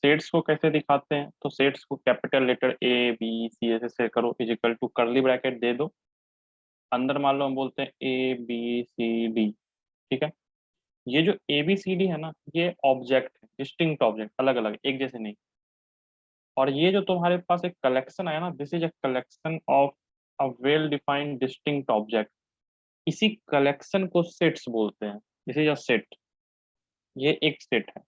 Sets को कैसे दिखाते हैं, तो सेट्स को capital letter A B C ऐसे करो, इजिकल टू कर्ली ब्रैकेट दे दो, अंदर मान लो हम बोलते हैं ए बी सी डी। ठीक है, ये जो ए बी सी डी है ना, ये ऑब्जेक्ट है, डिस्टिंक्ट ऑब्जेक्ट, अलग अलग, एक जैसे नहीं। और ये जो तुम्हारे पास एक कलेक्शन आया ना, this is a collection of a well defined distinct object. इसी कलेक्शन को सेट्स बोलते हैं, दिस इज अ सेट। ये एक सेट है।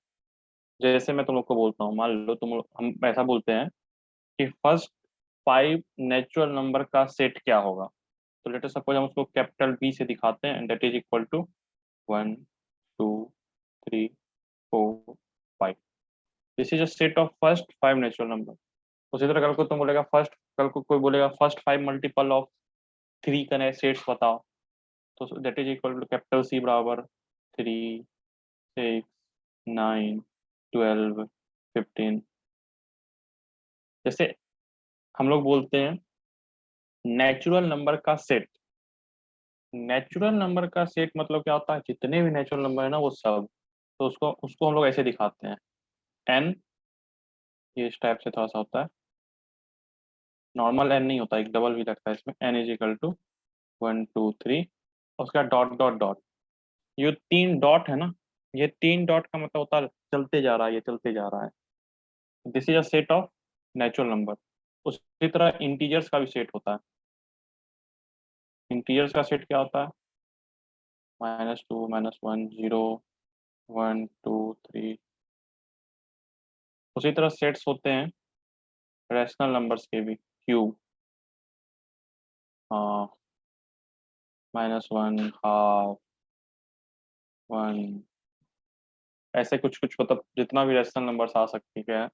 जैसे मैं तुम लोग को बोलता हूँ, मान लो तुम हम ऐसा बोलते हैं कि फर्स्ट 5 नेचुरल नंबर का सेट क्या होगा। तो लेट अस सपोज हम उसको कैपिटल बी से दिखाते हैं, and that is equal to 1 2 3 4 5। This is a set of first 5 natural number. उसी तरह कल को तुम बोलेगा फर्स्ट, कल को कोई बोलेगा फर्स्ट 5 मल्टीपल ऑफ 3 का सेट्स बताओ, तो that is equal to capital C बराबर 3 6 9 12 15। जैसे हम लोग बोलते हैं नेचुरल नंबर का सेट। नेचुरल नंबर का सेट मतलब क्या होता है, जितने भी नेचुरल नंबर है ना वो सब। तो उसको उसको हम लोग ऐसे दिखाते हैं, एन, ये इस टाइप से थोड़ा सा होता है, नॉर्मल एन नहीं होता, एक डबल भी लगता है इसमें, एन इज इक्वल टू 1 2 3, उसका डॉट डॉट डॉट। ये 3 डॉट है ना, ये 3 डॉट का मतलब होता है चलते जा रहा है, ये चलते जा रहा है। This is a set of natural number. उसी तरह इंटीजर्स का भी सेट होता है। इंटीजर्स का सेट क्या होता है, -2 -1 0 1 2 3। उसी तरह सेट्स होते हैं रैशनल नंबर्स के भी, क्यूब, -1 हाफ 1, ऐसे कुछ कुछ मतलब जितना भी रैशनल नंबर्स आ सकती है।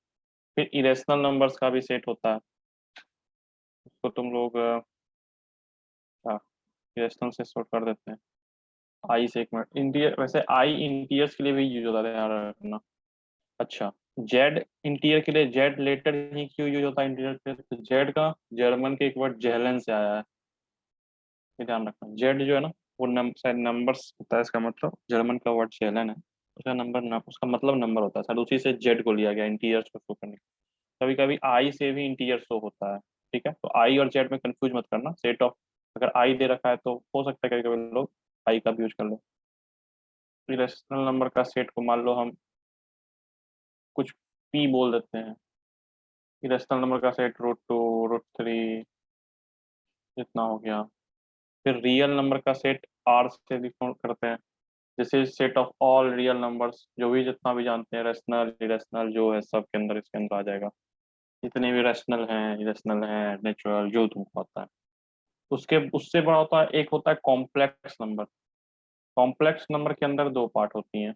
फिर इरेशनल नंबर्स का भी सेट होता है, उसको तुम लोग इरेशनल से सॉर्ट कर देते हैं। आई से, एक मिनट, इंटीरियर वैसे आई इंटीरियर्स के लिए भी यूज होता है, याद रखना। अच्छा, जेड इंटीरियर के लिए, जेड लेटर ही क्यों यूज होता है इंटीरियर के लिए, तो जेड का जर्मन के एक वर्ड जेहलन से आया है, ये ध्यान रखना। जेड जो है ना, वो शायद नंबर्स होता है, इसका मतलब जर्मन का वर्ड जेहलन है, उसका उसका मतलब नंबर होता है, शायद उसी से जेड को लिया गया इंटीरियर्स को शो करने। कभी कभी आई से भी इंटीरियर शो होता है। ठीक है, तो आई और जेड में कंफ्यूज मत करना, सेट ऑफ, अगर आई दे रखा है तो हो सकता है कभी कभी लोग आई का भी यूज कर लो। इरेशनल नंबर का सेट को मान लो हम कुछ पी बोल देते हैं। इरेशनल नंबर का सेट √2 √3 जितना हो गया। फिर रियल नंबर का सेट आर से डिफाइन करते हैं, जैसे set of all real numbers, जो भी जितना भी जानते हैं, रेशनल इरेशनल जो है सब के अंदर, इसके अंदर आ जाएगा। जितने भी रेशनल हैं, इरेशनल हैं, नेचुरल, जो तुमको आता है। उसके उससे बड़ा होता है, एक होता है कॉम्प्लेक्स नंबर। कॉम्प्लेक्स नंबर के अंदर दो पार्ट होती हैं।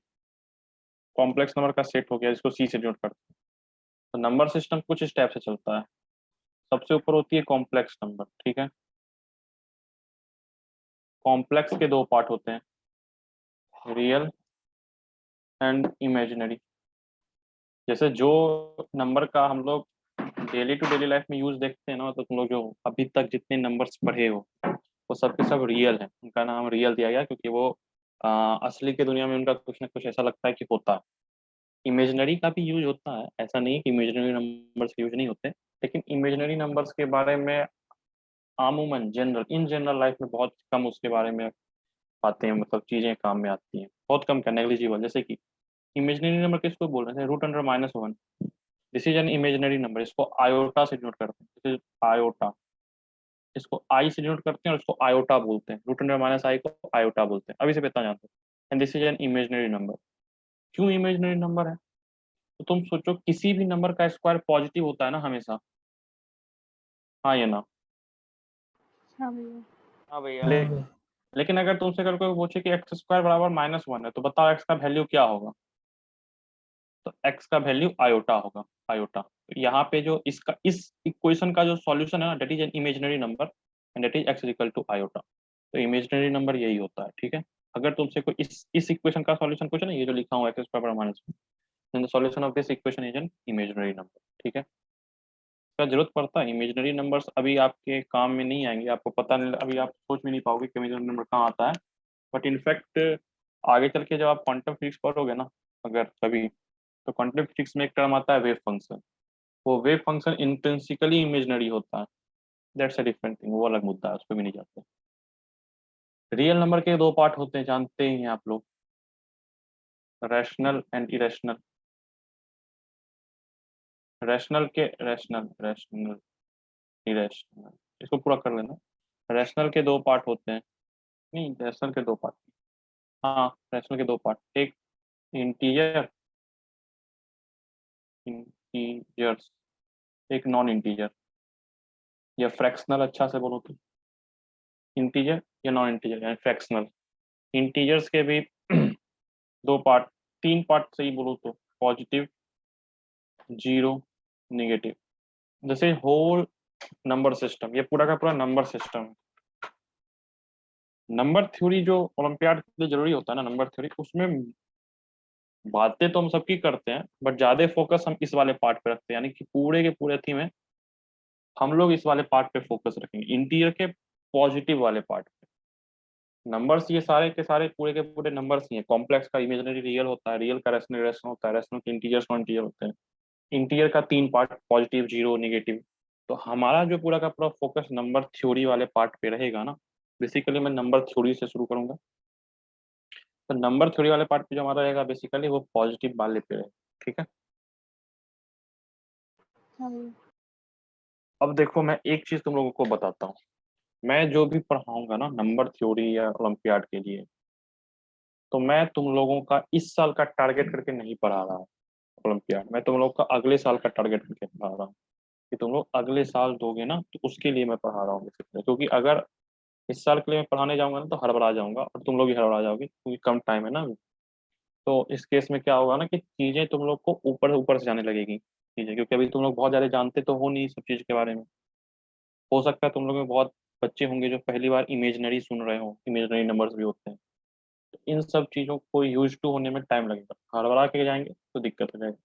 कॉम्प्लेक्स नंबर का सेट हो गया, जिसको सी से डिनोट करते हैं। तो नंबर सिस्टम कुछ इस टाइप से चलता है। सबसे ऊपर होती है कॉम्प्लेक्स नंबर, ठीक है। कॉम्प्लेक्स के दो पार्ट होते हैं, रियल एंड इमेजिनरी। जैसे जो नंबर का हम लोग डेली टू डेली लाइफ में यूज देखते हैं ना, तो तुम लोग जो अभी तक जितने नंबर्स पढ़े हो वो सब के सब रियल है, उनका नाम रियल दिया गया क्योंकि वो असली के दुनिया में उनका कुछ ना कुछ ऐसा लगता है कि होता है। इमेजिनरी का भी यूज होता है, ऐसा नहीं है कि इमेजिनरी नंबर्स यूज नहीं होते, लेकिन इमेजिनरी नंबर्स के बारे में आमूमन जनरल इन जनरल लाइफ में बहुत कम उसके बारे में बातें, मतलब चीजें काम में आती हैं, बहुत कम का, नेग्लिजिबल। जैसे कि इमेजिनरी नंबर किसको बोल रहे हैं, √1 this is an imaginary number, इसको आयोटा से डिनोट करते हैं, दिस इज आयोटा। इसको आई से डिनोट करते हैं और इसको आयोटा बोलते हैं, √-i को आयोटा बोलते हैं, अभी से इतना जानते हैं। And this is an imaginary number. क्यों इमेजिनरी नंबर है, तो तुम सोचो किसी भी नंबर का स्क्वायर पॉजिटिव होता है ना हमेशा, हाँ या ना। हाँ भैया। हाँ भैया। ले, लेकिन अगर तुमसे अगर कोई पूछे कि x² बराबर -1 है, तो बताओ x का वैल्यू क्या होगा, तो x का वैल्यू आयोटा होगा, आयोटा। तो यहाँ पे जो इसका इस इक्वेशन का जो सॉल्यूशन है ना, that is an imaginary number and that is x equal to iota. तो इमेजिनरी नंबर यही होता है, ठीक है। अगर तुमसे कोई इस इक्वेशन का सॉल्यूशन पूछे ना, ये जो लिखा हुआ है x² -1, then the solution of this equation is an imaginary number, ठीक है। इसका जरूरत पड़ता है, इमेजिनरी नंबर्स अभी आपके काम में नहीं आएंगे, आपको पता नहीं, अभी आप सोच भी नहीं पाओगे कि इमेजिनरी नंबर कहाँ आता है। बट इनफैक्ट आगे चल के जब आप क्वांटम फिजिक्स पढ़ोगे ना, अगर कभी, तो क्वांटम फिजिक्स में एक टर्म आता है वेव फंक्शन, वो वेव फंक्शन इंट्रिंसिकली इमेजिनरी होता है, दैट्स अ डिफरेंट थिंग, वो अलग मुद्दा है, उस पर भी नहीं जाते। रियल नंबर के दो पार्ट होते हैं, जानते ही हैं आप लोग, रैशनल एंड इरेशनल। रैशनल के रैशनल रैशनल इरेशनल, इसको पूरा कर लेना। रैशनल के दो पार्ट होते हैं, नहीं रैशनल के दो पार्ट, हाँ रैशनल के दो पार्ट, एक इंटीजर, इंटीजर्स, एक नॉन इंटीजर, या फ्रैक्शनल अच्छा से बोलो तो, इंटीजर या नॉन इंटीजर यानी फ्रैक्शनल। इंटीजर्स के भी दो पार्ट, तीन पार्ट सही बोलो तो, पॉजिटिव, जीरो, नेगेटिव, जैसे होल नंबर सिस्टम, ये पूरा का पूरा नंबर सिस्टम है। नंबर थ्योरी जो ओलंपियाड के लिए जरूरी होता है ना, नंबर थ्योरी, उसमें बातें तो हम सबकी करते हैं बट ज्यादा फोकस हम इस वाले पार्ट पे रखते हैं, यानी कि पूरे के पूरे थी में हम लोग इस वाले पार्ट पे फोकस रखेंगे, इंटीरियर के पॉजिटिव वाले पार्ट पे। नंबर्स ये सारे के सारे पूरे के पूरे नंबर्स ही हैं, कॉम्प्लेक्स का इमेजिनरी रियल होता है, रियल का रैशनल रैशनल होता है, रैशनल के इंटीजर्स नॉन इंटीजर होते हैं। इंटीरियर का तीन पार्ट, पॉजिटिव, जीरो, नेगेटिव। तो हमारा जो पूरा का पूरा फोकस नंबर थ्योरी वाले पार्ट पे रहेगा ना, बेसिकली मैं नंबर थ्योरी से शुरू करूंगा। तो नंबर थ्योरी वाले पार्ट पे जो हमारा रहेगा बेसिकली वो पॉजिटिव वाले पे रहेगा, ठीक है। हाँ भैया। अब देखो मैं एक चीज तुम लोगों को बताता हूँ, मैं जो भी पढ़ाऊंगा ना नंबर थ्योरी या ओलंपियाड के लिए, तो मैं तुम लोगों का इस साल का टारगेट करके नहीं पढ़ा रहा हूँ ओलंपियाड, मैं तुम लोग का अगले साल का टारगेट करके पढ़ा रहा हूँ, कि तुम लोग अगले साल दोगे ना तो उसके लिए मैं पढ़ा रहा हूँ बेसिकली। क्योंकि अगर इस साल के लिए मैं पढ़ाने जाऊंगा ना तो हड़बड़ा जाऊंगा और तुम लोग भी हड़बड़ा जाओगे, क्योंकि कम टाइम है ना अभी। तो इस केस में क्या होगा ना कि चीजें तुम लोग को ऊपर ऊपर से जाने लगेगी चीजें, क्योंकि अभी तुम लोग बहुत ज्यादा जानते तो हो नहीं सब चीज के बारे में। हो सकता है तुम लोग में बहुत बच्चे होंगे जो पहली बार इमेजनरी सुन रहे हो, इमेजनरी नंबर्स भी होते हैं, तो इन सब चीजों को यूज टू होने में टाइम लगेगा, हड़बड़ा के जाएंगे तो दिक्कत हो जाएगी।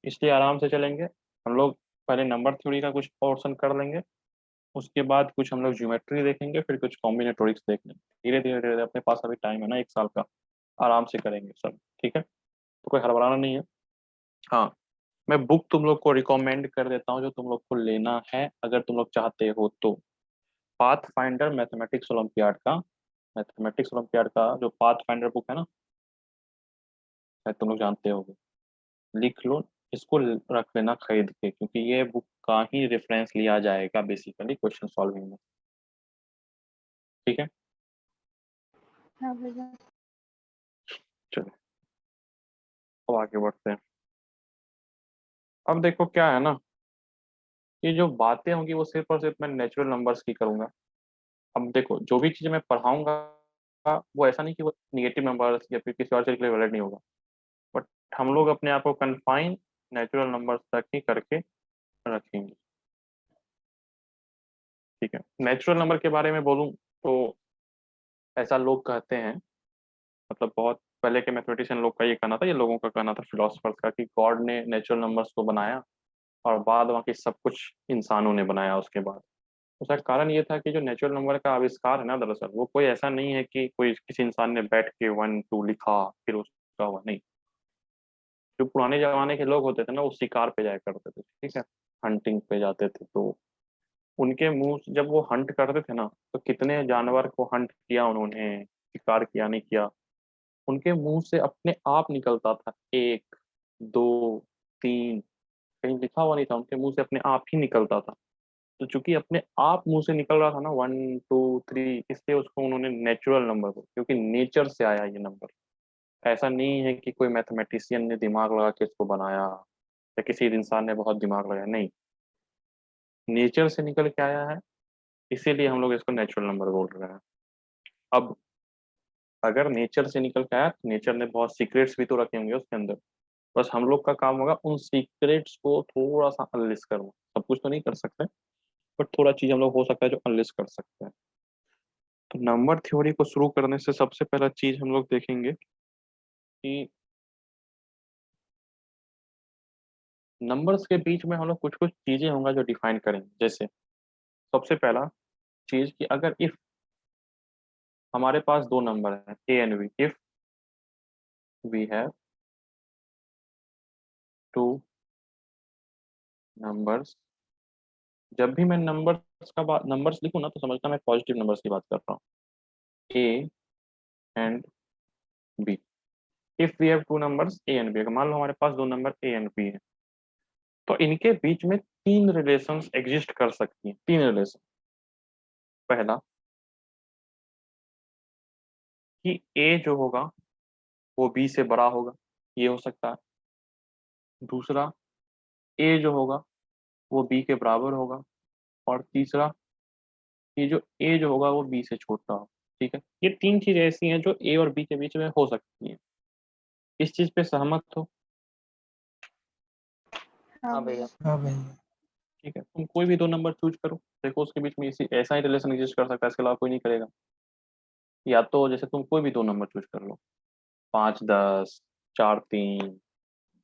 इसलिए आराम से चलेंगे हम लोग, पहले नंबर थ्योरी का कुछ पोर्शन कर लेंगे, उसके बाद कुछ हम लोग ज्योमेट्री देखेंगे, फिर कुछ कॉम्बिनेटोरिक्स देख लेंगे, धीरे धीरे धीरे अपने पास अभी टाइम है ना एक साल का, आराम से करेंगे सब, ठीक है। तो कोई हड़बड़ाना नहीं है। हाँ, मैं बुक तुम लोग को रिकमेंड कर देता हूँ जो तुम लोग को लेना है अगर तुम लोग चाहते हो तो, पाथ फाइंडर मैथमेटिक्स ओलंपियाड का, मैथमेटिक्स ओलंपियाड का जो पाथ फाइंडर बुक है ना, शायद तुम लोग जानते होगे, लिख लो, इसको रख लेना खरीद के, क्योंकि ये बुक का ही रेफरेंस लिया जाएगा बेसिकली क्वेश्चन सॉल्विंग में, ठीक है। हाँ भैया। चलो अब आगे बढ़ते हैं। अब देखो क्या है ना, ये जो बातें होंगी वो सिर्फ और सिर्फ मैं नेचुरल नंबर्स की करूंगा। अब देखो जो भी चीजें मैं पढ़ाऊंगा वो ऐसा नहीं कि वो निगेटिव नंबर्स या फिर किसी और चीज के लिए वैलिड नहीं होगा, बट हम लोग अपने आप को कन्फाइन नेचुरल नंबर्स तक ही करके रखेंगे, ठीक है। नेचुरल नंबर के बारे में बोलूं तो ऐसा लोग कहते हैं, मतलब बहुत पहले के मैथमेटिशियन लोग का ये कहना था, ये लोगों का कहना था फिलोसफर्स का, कि गॉड ने नेचुरल नंबर्स को बनाया और बाद बाकी सब कुछ इंसानों ने बनाया उसके बाद। उसका कारण ये था कि जो नेचुरल नंबर का आविष्कार है ना, दरअसल वो कोई ऐसा नहीं है कि कोई किसी इंसान ने बैठ के वन टू लिखा फिर उसका हुआ, नहीं। जो पुराने जमाने के लोग होते थे ना वो शिकार पे जाया करते थे, ठीक है, हंटिंग पे जाते थे, तो उनके मुंह से जब वो हंट करते थे ना, तो कितने जानवर को हंट किया उन्होंने, शिकार किया नहीं किया, उनके मुंह से अपने आप निकलता था, एक, दो, तीन, कहीं लिखा हुआ नहीं था, उनके मुंह से अपने आप ही निकलता था। तो चूंकि अपने आप मुंह से निकल रहा था ना, वन टू थ्री, इसलिए उसको उन्होंने नेचुरल नंबर को, क्योंकि नेचर से आया ये नंबर। ऐसा नहीं है कि कोई मैथमेटिशियन ने दिमाग लगा के इसको बनाया या किसी इंसान ने बहुत दिमाग लगाया, नहीं, नेचर से निकल के आया है, इसीलिए हम लोग इसको नेचुरल नंबर बोल रहे हैं। अब अगर नेचर से निकल के आया तो नेचर ने बहुत सीक्रेट्स भी तो रखे होंगे उसके अंदर, बस हम लोग का काम होगा उन सीक्रेट्स को थोड़ा सा अनलिस्ट करना, सब कुछ तो नहीं कर सकते, बट थोड़ा चीज हम लोग हो सकता है जो अनलिस्ट कर सकते हैं। तो नंबर थ्योरी को शुरू करने से सबसे पहला चीज हम लोग देखेंगे कि नंबर्स के बीच में हम लोग कुछ कुछ चीजें होंगे जो डिफाइन करेंगे, जैसे सबसे पहला चीज कि अगर इफ हमारे पास दो नंबर है A and B, if we have two numbers, जब भी मैं नंबर्स लिखूं ना तो समझना मैं पॉजिटिव नंबर्स की बात कर रहा हूँ, A and B. If we have two numbers A and B, अगर मान लो हमारे पास दो नंबर ए एंड बी है, तो इनके बीच में तीन रिलेशंस एग्जिस्ट कर सकती हैं, तीन रिलेशन। पहला कि ए जो होगा वो बी से बड़ा होगा, ये हो सकता है। दूसरा, ए जो होगा वो बी के बराबर होगा। और तीसरा, कि जो ए जो होगा वो बी से छोटा हो। ठीक है, ये तीन चीजें ऐसी हैं जो ए और बी के बीच में हो सकती हैं। इस चीज पे सहमत हो? हाँ हाँ भैया। भैया। हाँ भैया। ठीक है, तुम कोई भी दो नंबर चूज करो, देखो उसके बीच में इसी ऐसा ही रिलेशन एग्जिस्ट कर सकता है, इसके अलावा कोई नहीं करेगा। या तो जैसे तुम कोई भी दो नंबर चूज कर लो, 5 10, 4 3,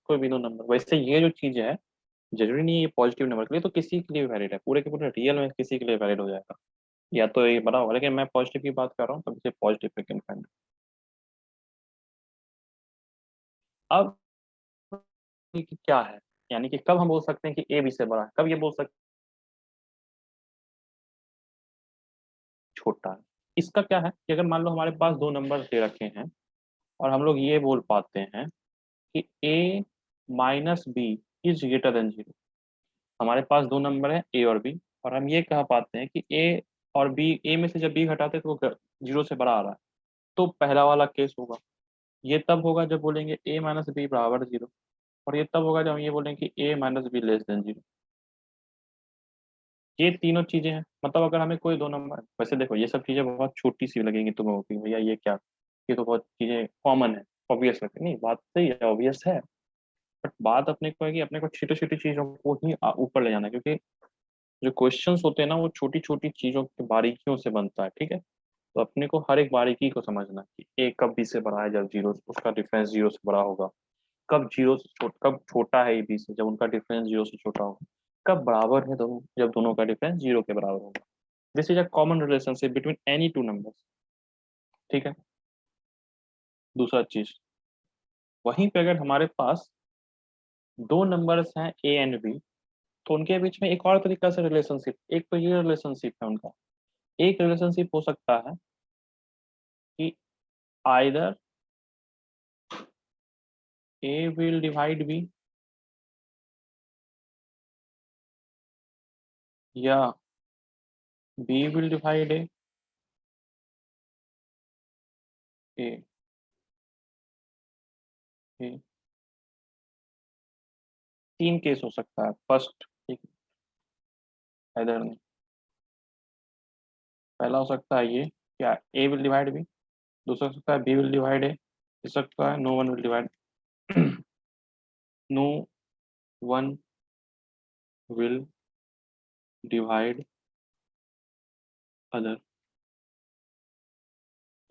कोई भी दो नंबर। वैसे ये जो चीज है जरूरी नहीं है ये पॉजिटिव नंबर के लिए, तो किसी के लिए वैलिड है, पूरे के पूरे रियल में किसी के लिए वैलिड हो जाएगा। या तो ये बड़ा होगा, लेकिन मैं पॉजिटिव की बात कर रहा हूँ तब इसे पॉजिटिव पे कंफाइंड। अब कि क्या है, यानी कि कब हम बोल सकते हैं कि ए बी से बड़ा है, कब ये बोल सकते हैं छोटा है। इसका क्या है कि अगर मान लो हमारे पास दो नंबर दे रखे हैं और हम लोग ये बोल पाते हैं कि A minus B is greater than zero. हमारे पास दो नंबर है ए और बी, और हम ये कह पाते हैं कि ए और बी, ए में से जब बी घटाते हैं तो वो जीरो से बड़ा आ रहा है, तो पहला वाला केस होगा। ये तब होगा जब बोलेंगे ए माइनस बी बराबर जीरो, और ये तब होगा जब हम ये बोलेंगे कि A minus B less than zero. ये तीनों चीजें हैं, मतलब अगर हमें कोई दो नंबर, वैसे देखो ये सब चीजें बहुत छोटी सी लगेंगी तुम्हें कि भैया ये क्या, ये तो बहुत चीजें कॉमन है, ऑब्वियस लगती है। नहीं, बात सही है, ऑब्वियस है। बट बात अपने को है कि अपने को छोटी छोटी चीजों को ही ऊपर ले जाना है, क्योंकि जो क्वेश्चंस होते हैं ना वो छोटी छोटी चीजों की बारीकियों से बनता है। ठीक है, तो अपने को हर एक बारीकी को समझना है कि ए कब बी से बड़ा है, जब जीरो उसका डिफरेंस जीरो से बड़ा होगा। कब छोटा है ए बी से, जब उनका डिफरेंस जीरो से छोटा होगा। कब बराबर है दोनों, जब दोनों का डिफरेंस जीरो के बराबर होगा। This is a common relationship between any two numbers. ठीक है, दूसरा चीज, वहीं पे अगर हमारे पास दो नंबर्स हैं ए एंड बी, तो उनके बीच में एक और तरीका से रिलेशनशिप, एक तो ये रिलेशनशिप है उनका। एक रिलेशनशिप हो सकता है कि either A will divide B, या बी विल डिवाइड ए। ए ए तीन केस हो सकता है। फर्स्ट, ठीक, आइदर नहीं। पहला हो सकता है ये, क्या ए विल डिवाइड बी। दूसरा हो सकता है बी विल डिवाइड ए। तीसरा हो सकता है no one will divide no one will divide other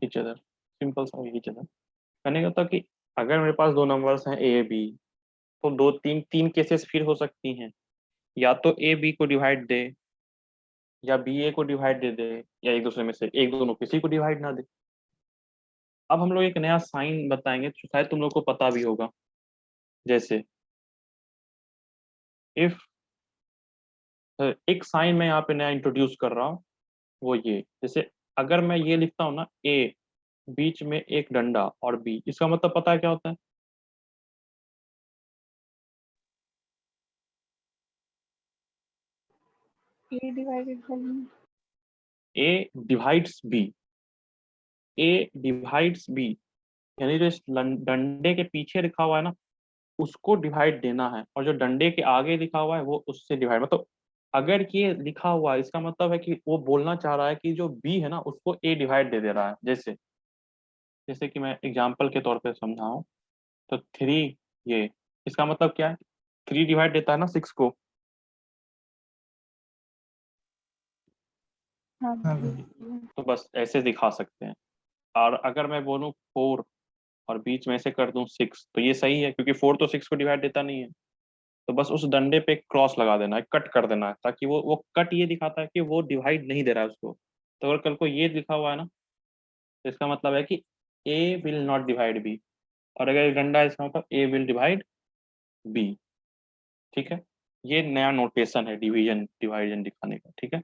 each other. Simple सा ईच अदर। कहने का था कि अगर मेरे पास दो नंबर्स हैं ए बी, तो दो तीन तीन केसेस फिर हो सकती हैं। या तो ए बी को डिवाइड दे, या बी ए को डिवाइड दे दे, या एक दूसरे में से एक दोनों किसी को डिवाइड ना दे। अब हम लोग एक नया साइन बताएंगे जो शायद तुम लोग को पता भी होगा। जैसे इफ, एक साइन मैं यहाँ पे नया इंट्रोड्यूस कर रहा हूँ, वो ये, जैसे अगर मैं ये लिखता हूँ ना ए, बीच में एक डंडा और बी, इसका मतलब पता है क्या होता है? A divided by A divides B, A divides B, यानी जो इस डंडे के पीछे लिखा हुआ है ना उसको डिवाइड देना है, और जो डंडे के आगे लिखा हुआ है वो उससे डिवाइड, मतलब अगर ये लिखा हुआ है इसका मतलब है कि वो बोलना चाह रहा है कि जो बी है ना उसको ए डिवाइड दे दे रहा है। जैसे जैसे कि मैं एग्जाम्पल के तौर पे समझाऊं, तो थ्री, ये इसका मतलब क्या है? थ्री डिवाइड देता है ना सिक्स को। हाँ हाँ भैया। भैया। तो बस ऐसे दिखा सकते हैं। और अगर मैं बोलूँ फोर और बीच में से कर दूं सिक्स, तो ये सही है क्योंकि फोर तो सिक्स को डिवाइड देता नहीं है। तो बस उस डंडे पे क्रॉस लगा देना है, कट कर देना है, ताकि वो कट ये दिखाता है कि वो डिवाइड नहीं दे रहा है उसको। तो अगर कल को ये लिखा हुआ है ना, तो इसका मतलब है कि A will not divide B, और अगर ये डंडा है इसका मतलब ए विल डिवाइड बी। ठीक है, ये नया नोटेशन है डिवीजन डिवाइजन दिखाने का, ठीक है।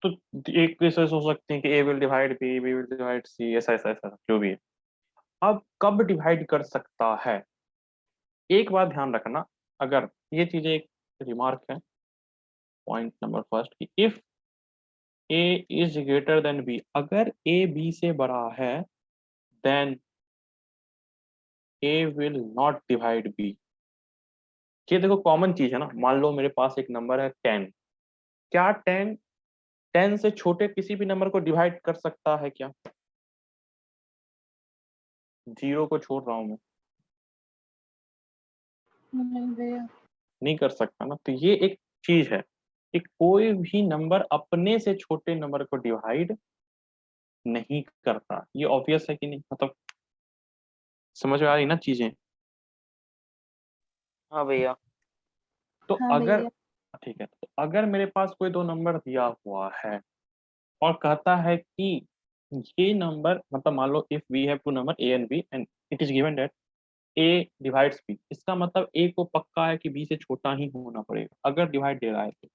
तो एक केसेस हो सकते हैं कि A will divide B, B will divide C, ऐसा ऐसा ऐसा जो भी है। अब कब डिवाइड कर सकता है, एक बात ध्यान रखना, अगर ये चीजें एक रिमार्क है, पॉइंट नंबर फर्स्ट कि if A is greater than B, अगर ए बी से बड़ा है then A will not divide B. ये देखो कॉमन चीज है ना, मान लो मेरे पास एक नंबर है 10, क्या 10 से छोटे किसी भी नंबर को डिवाइड कर सकता है क्या? जीरो को छोड़ रहा हूं मैं, नहीं भैया। नहीं कर सकता ना। तो ये एक चीज है कि कोई भी नंबर अपने से छोटे नंबर को डिवाइड नहीं करता, ये ऑब्वियस है कि नहीं, मतलब समझ में आ रही ना चीजें। हाँ भैया। तो हाँ अगर भैया। ठीक है, तो अगर मेरे पास कोई दो नंबर दिया हुआ है और कहता है कि ये नंबर, मतलब मान लो if we have two number A and B and it is given that A divides B, इसका मतलब ए को पक्का है कि बी से छोटा ही होना पड़ेगा अगर डिवाइड दे रहा है तो।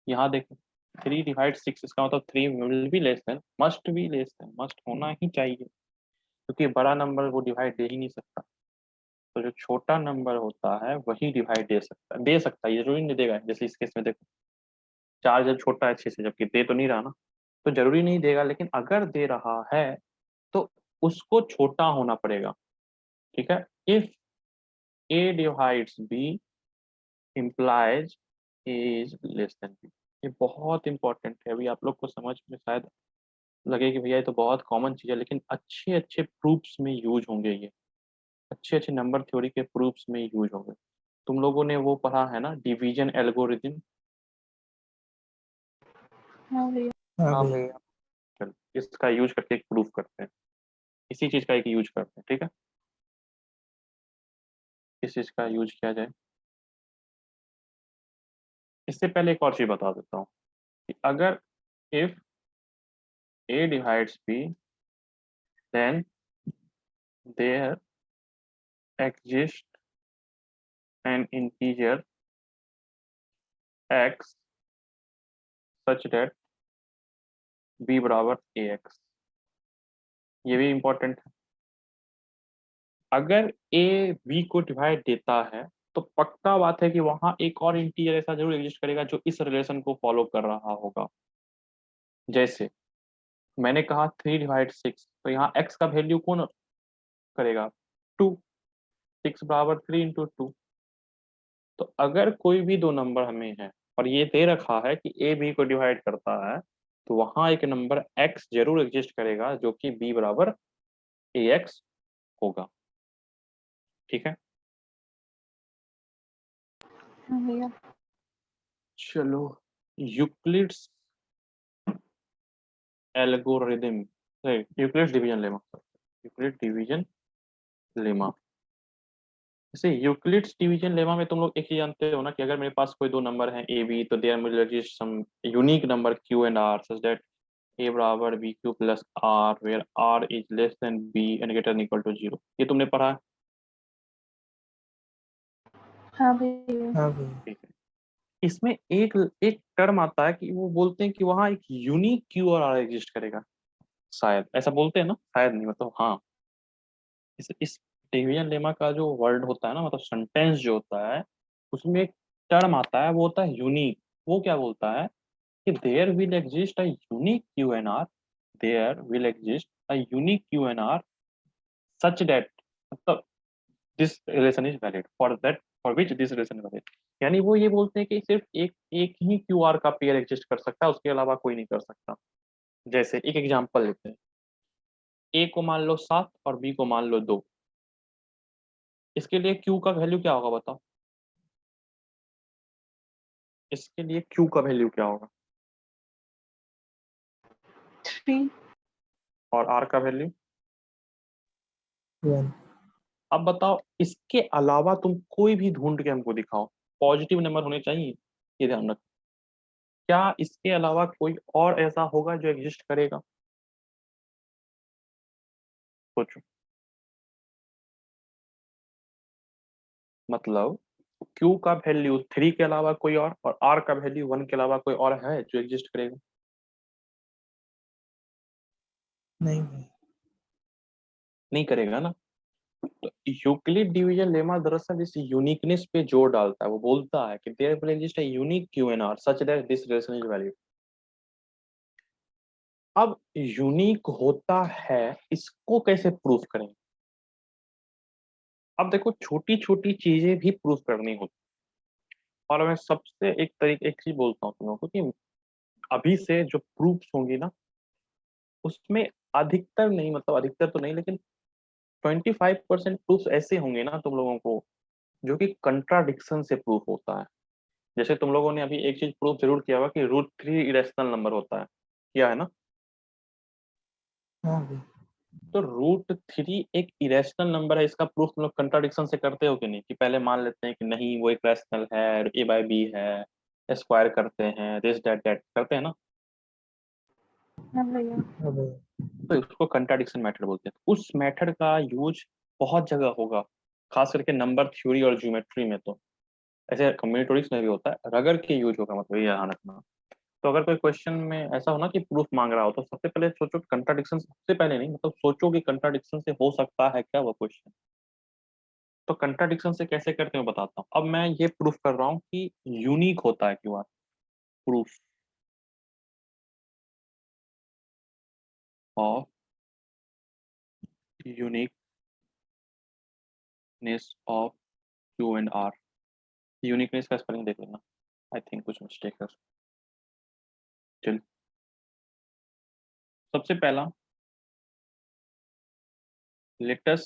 यहाँ देखो 3 डिवाइड 6, इसका मतलब 3 will be less then, must be less then, must होना ही चाहिए, क्योंकि बड़ा नंबर वो डिवाइड दे ही नहीं सकता। तो जो छोटा नंबर होता है वही डिवाइड दे सकता है, ये जरूरी नहीं देगा। जैसे इस केस में देखो 4 जब छोटा है 6 से, जबकि दे तो नहीं रहा ना, तो जरूरी नहीं देगा, लेकिन अगर दे रहा है तो उसको छोटा होना पड़ेगा, ठीक है। If A divides B implies A is less than B, ये बहुत इंपॉर्टेंट है। अभी आप लोग को समझ में शायद लगे कि भैया ये तो बहुत कॉमन चीज है, लेकिन अच्छे अच्छे प्रूफ्स में यूज होंगे ये, अच्छे अच्छे नंबर थ्योरी के प्रूफ्स में यूज होंगे। तुम लोगों ने वो पढ़ा है ना, डिवीजन एल्गोरिथम? हाँ भैया। हाँ हाँ भैया। भैया। चलो इसका यूज करके एक प्रूफ करते हैं, इसी चीज का एक यूज करते हैं, ठीक है। किस चीज का यूज किया जाए, इससे पहले एक और चीज बता देता हूँ कि अगर if A divides B then there exist an integer x such that B बराबर ए एक्स, ये भी इंपॉर्टेंट है। अगर ए बी को डिवाइड देता है तो पक्का बात है कि वहां एक और इंटीजर ऐसा जरूर एग्जिस्ट करेगा जो इस रिलेशन को फॉलो कर रहा होगा। जैसे मैंने कहा 3 डिवाइड 6, तो यहाँ x का वैल्यू कौन करेगा? 2, 6 बराबर 3 × 2। तो अगर कोई भी दो नंबर हमें है और ये दे रखा है कि ए बी को डिवाइड करता है, तो वहां एक नंबर x जरूर एग्जिस्ट करेगा जो कि b बराबर ए एक्स होगा, ठीक है। हाँ भैया। चलो Euclid's algorithm, Euclid's division lemma, Euclid division lemma. जैसे यूक्लिड्स डिवीजन लेमा में तुम लोग एक ही जानते हो ना कि अगर मेरे पास कोई दो नंबर हैं ए बी, तो there will exist some unique number Q and R such that A बराबर B Q plus R where R is less than B and greater than equal to 0, ये तुमने पढ़ा है? हाँ भैया। हाँ भैया। ठीक है। इसमें एक एक टर्म आता है कि वो बोलते हैं कि वहां एक यूनिक क्यू और आर एग्जिस्ट करेगा, शायद ऐसा बोलते हैं ना, शायद नहीं, मतलब हाँ। इस डिवीजन लेमा का जो वर्ड होता है ना, मतलब सेंटेंस जो होता है, उसमें एक टर्म आता है, वो होता है यूनिक। वो क्या बोलता है कि there will exist a unique Q and R, there will exist a unique Q and R such that, मतलब this relation is valid for that for which this relation valid. यानी वो ये बोलते हैं कि सिर्फ एक एक ही क्यू आर का पेयर एग्जिस्ट कर सकता है, उसके अलावा कोई नहीं कर सकता। जैसे एक एग्जांपल लेते हैं, ए को मान लो 7 और बी को मान लो 2, इसके लिए क्यू का वैल्यू क्या होगा बताओ? इसके लिए क्यू का वैल्यू क्या होगा 3। और आर का वैल्यू? 1। अब बताओ इसके अलावा तुम कोई भी ढूंढ के हमको दिखाओ, पॉजिटिव नंबर होने चाहिए, ये ध्यान रखो। क्या इसके अलावा कोई और ऐसा होगा जो एग्जिस्ट करेगा? सोचो। मतलब Q का वैल्यू 3 के अलावा कोई और R का वैल्यू 1 के अलावा कोई और है जो एग्जिस्ट करेगा? नहीं नहीं करेगा ना। तो यूक्लिड डिवीजन लेमा दरअसल इस यूनिकनेस पे जोर डालता है। वो बोलता है कि there will exist a unique Q and R such that this relation is valid। अब यूनिक होता है, इसको कैसे प्रूफ करेंगे? अब देखो, छोटी छोटी चीजें भी प्रूफ करनी होती, और मैं सबसे एक चीज बोलता हूँ तुम लोगों को कि अभी से जो प्रूफ्स होंगी ना, उसमें अधिकतर नहीं, मतलब अधिकतर तो नहीं, लेकिन 25% प्रूफ्स ऐसे होंगे ना तुम लोगों को जो कि कंट्राडिक्शन से प्रूफ होता है। जैसे तुम लोगों ने अभी एक चीज प्रूफ जरूर किया हुआ कि √3 इरेशनल नंबर होता है, किया है ना? हाँ भैया। तो √3 एक इरेशनल नंबर है, इसका प्रूफ तुम लोग कंट्राडिक्शन से करते हो कि नहीं? कि पहले मान लेते हैं कि नहीं वो एक रैशनल है, A/B है, स्क्वायर करते हैं, दिस दैट दैट करते हैं ना, हाँ भैया। हाँ भैया। तो उसको कंट्राडिक्शन मेथड बोलते हैं। उस मेथड का यूज बहुत जगह होगा, खास करके नंबर थ्योरी और ज्योमेट्री में। तो ऐसे कम्बिनेटोरिक्स में भी होता है, रगर के यूज होगा, मतलब ये ध्यान रखना। तो अगर कोई क्वेश्चन में ऐसा हो ना कि प्रूफ मांग रहा हो, तो सबसे पहले सोचो कंट्राडिक्शन, सबसे पहले नहीं, मतलब सोचो कि कंट्राडिक्शन से हो सकता है क्या वो क्वेश्चन। तो कंट्राडिक्शन से कैसे करते हैं मैं बताता हूँ। अब मैं ये प्रूफ कर रहा हूँ कि यूनिक होता है क्यों। Proof of uniqueness of Q and R। Uniqueness का स्पेलिंग देख लेना, आई थिंक कुछ मिस्टेक है। चल, सबसे पहला, let us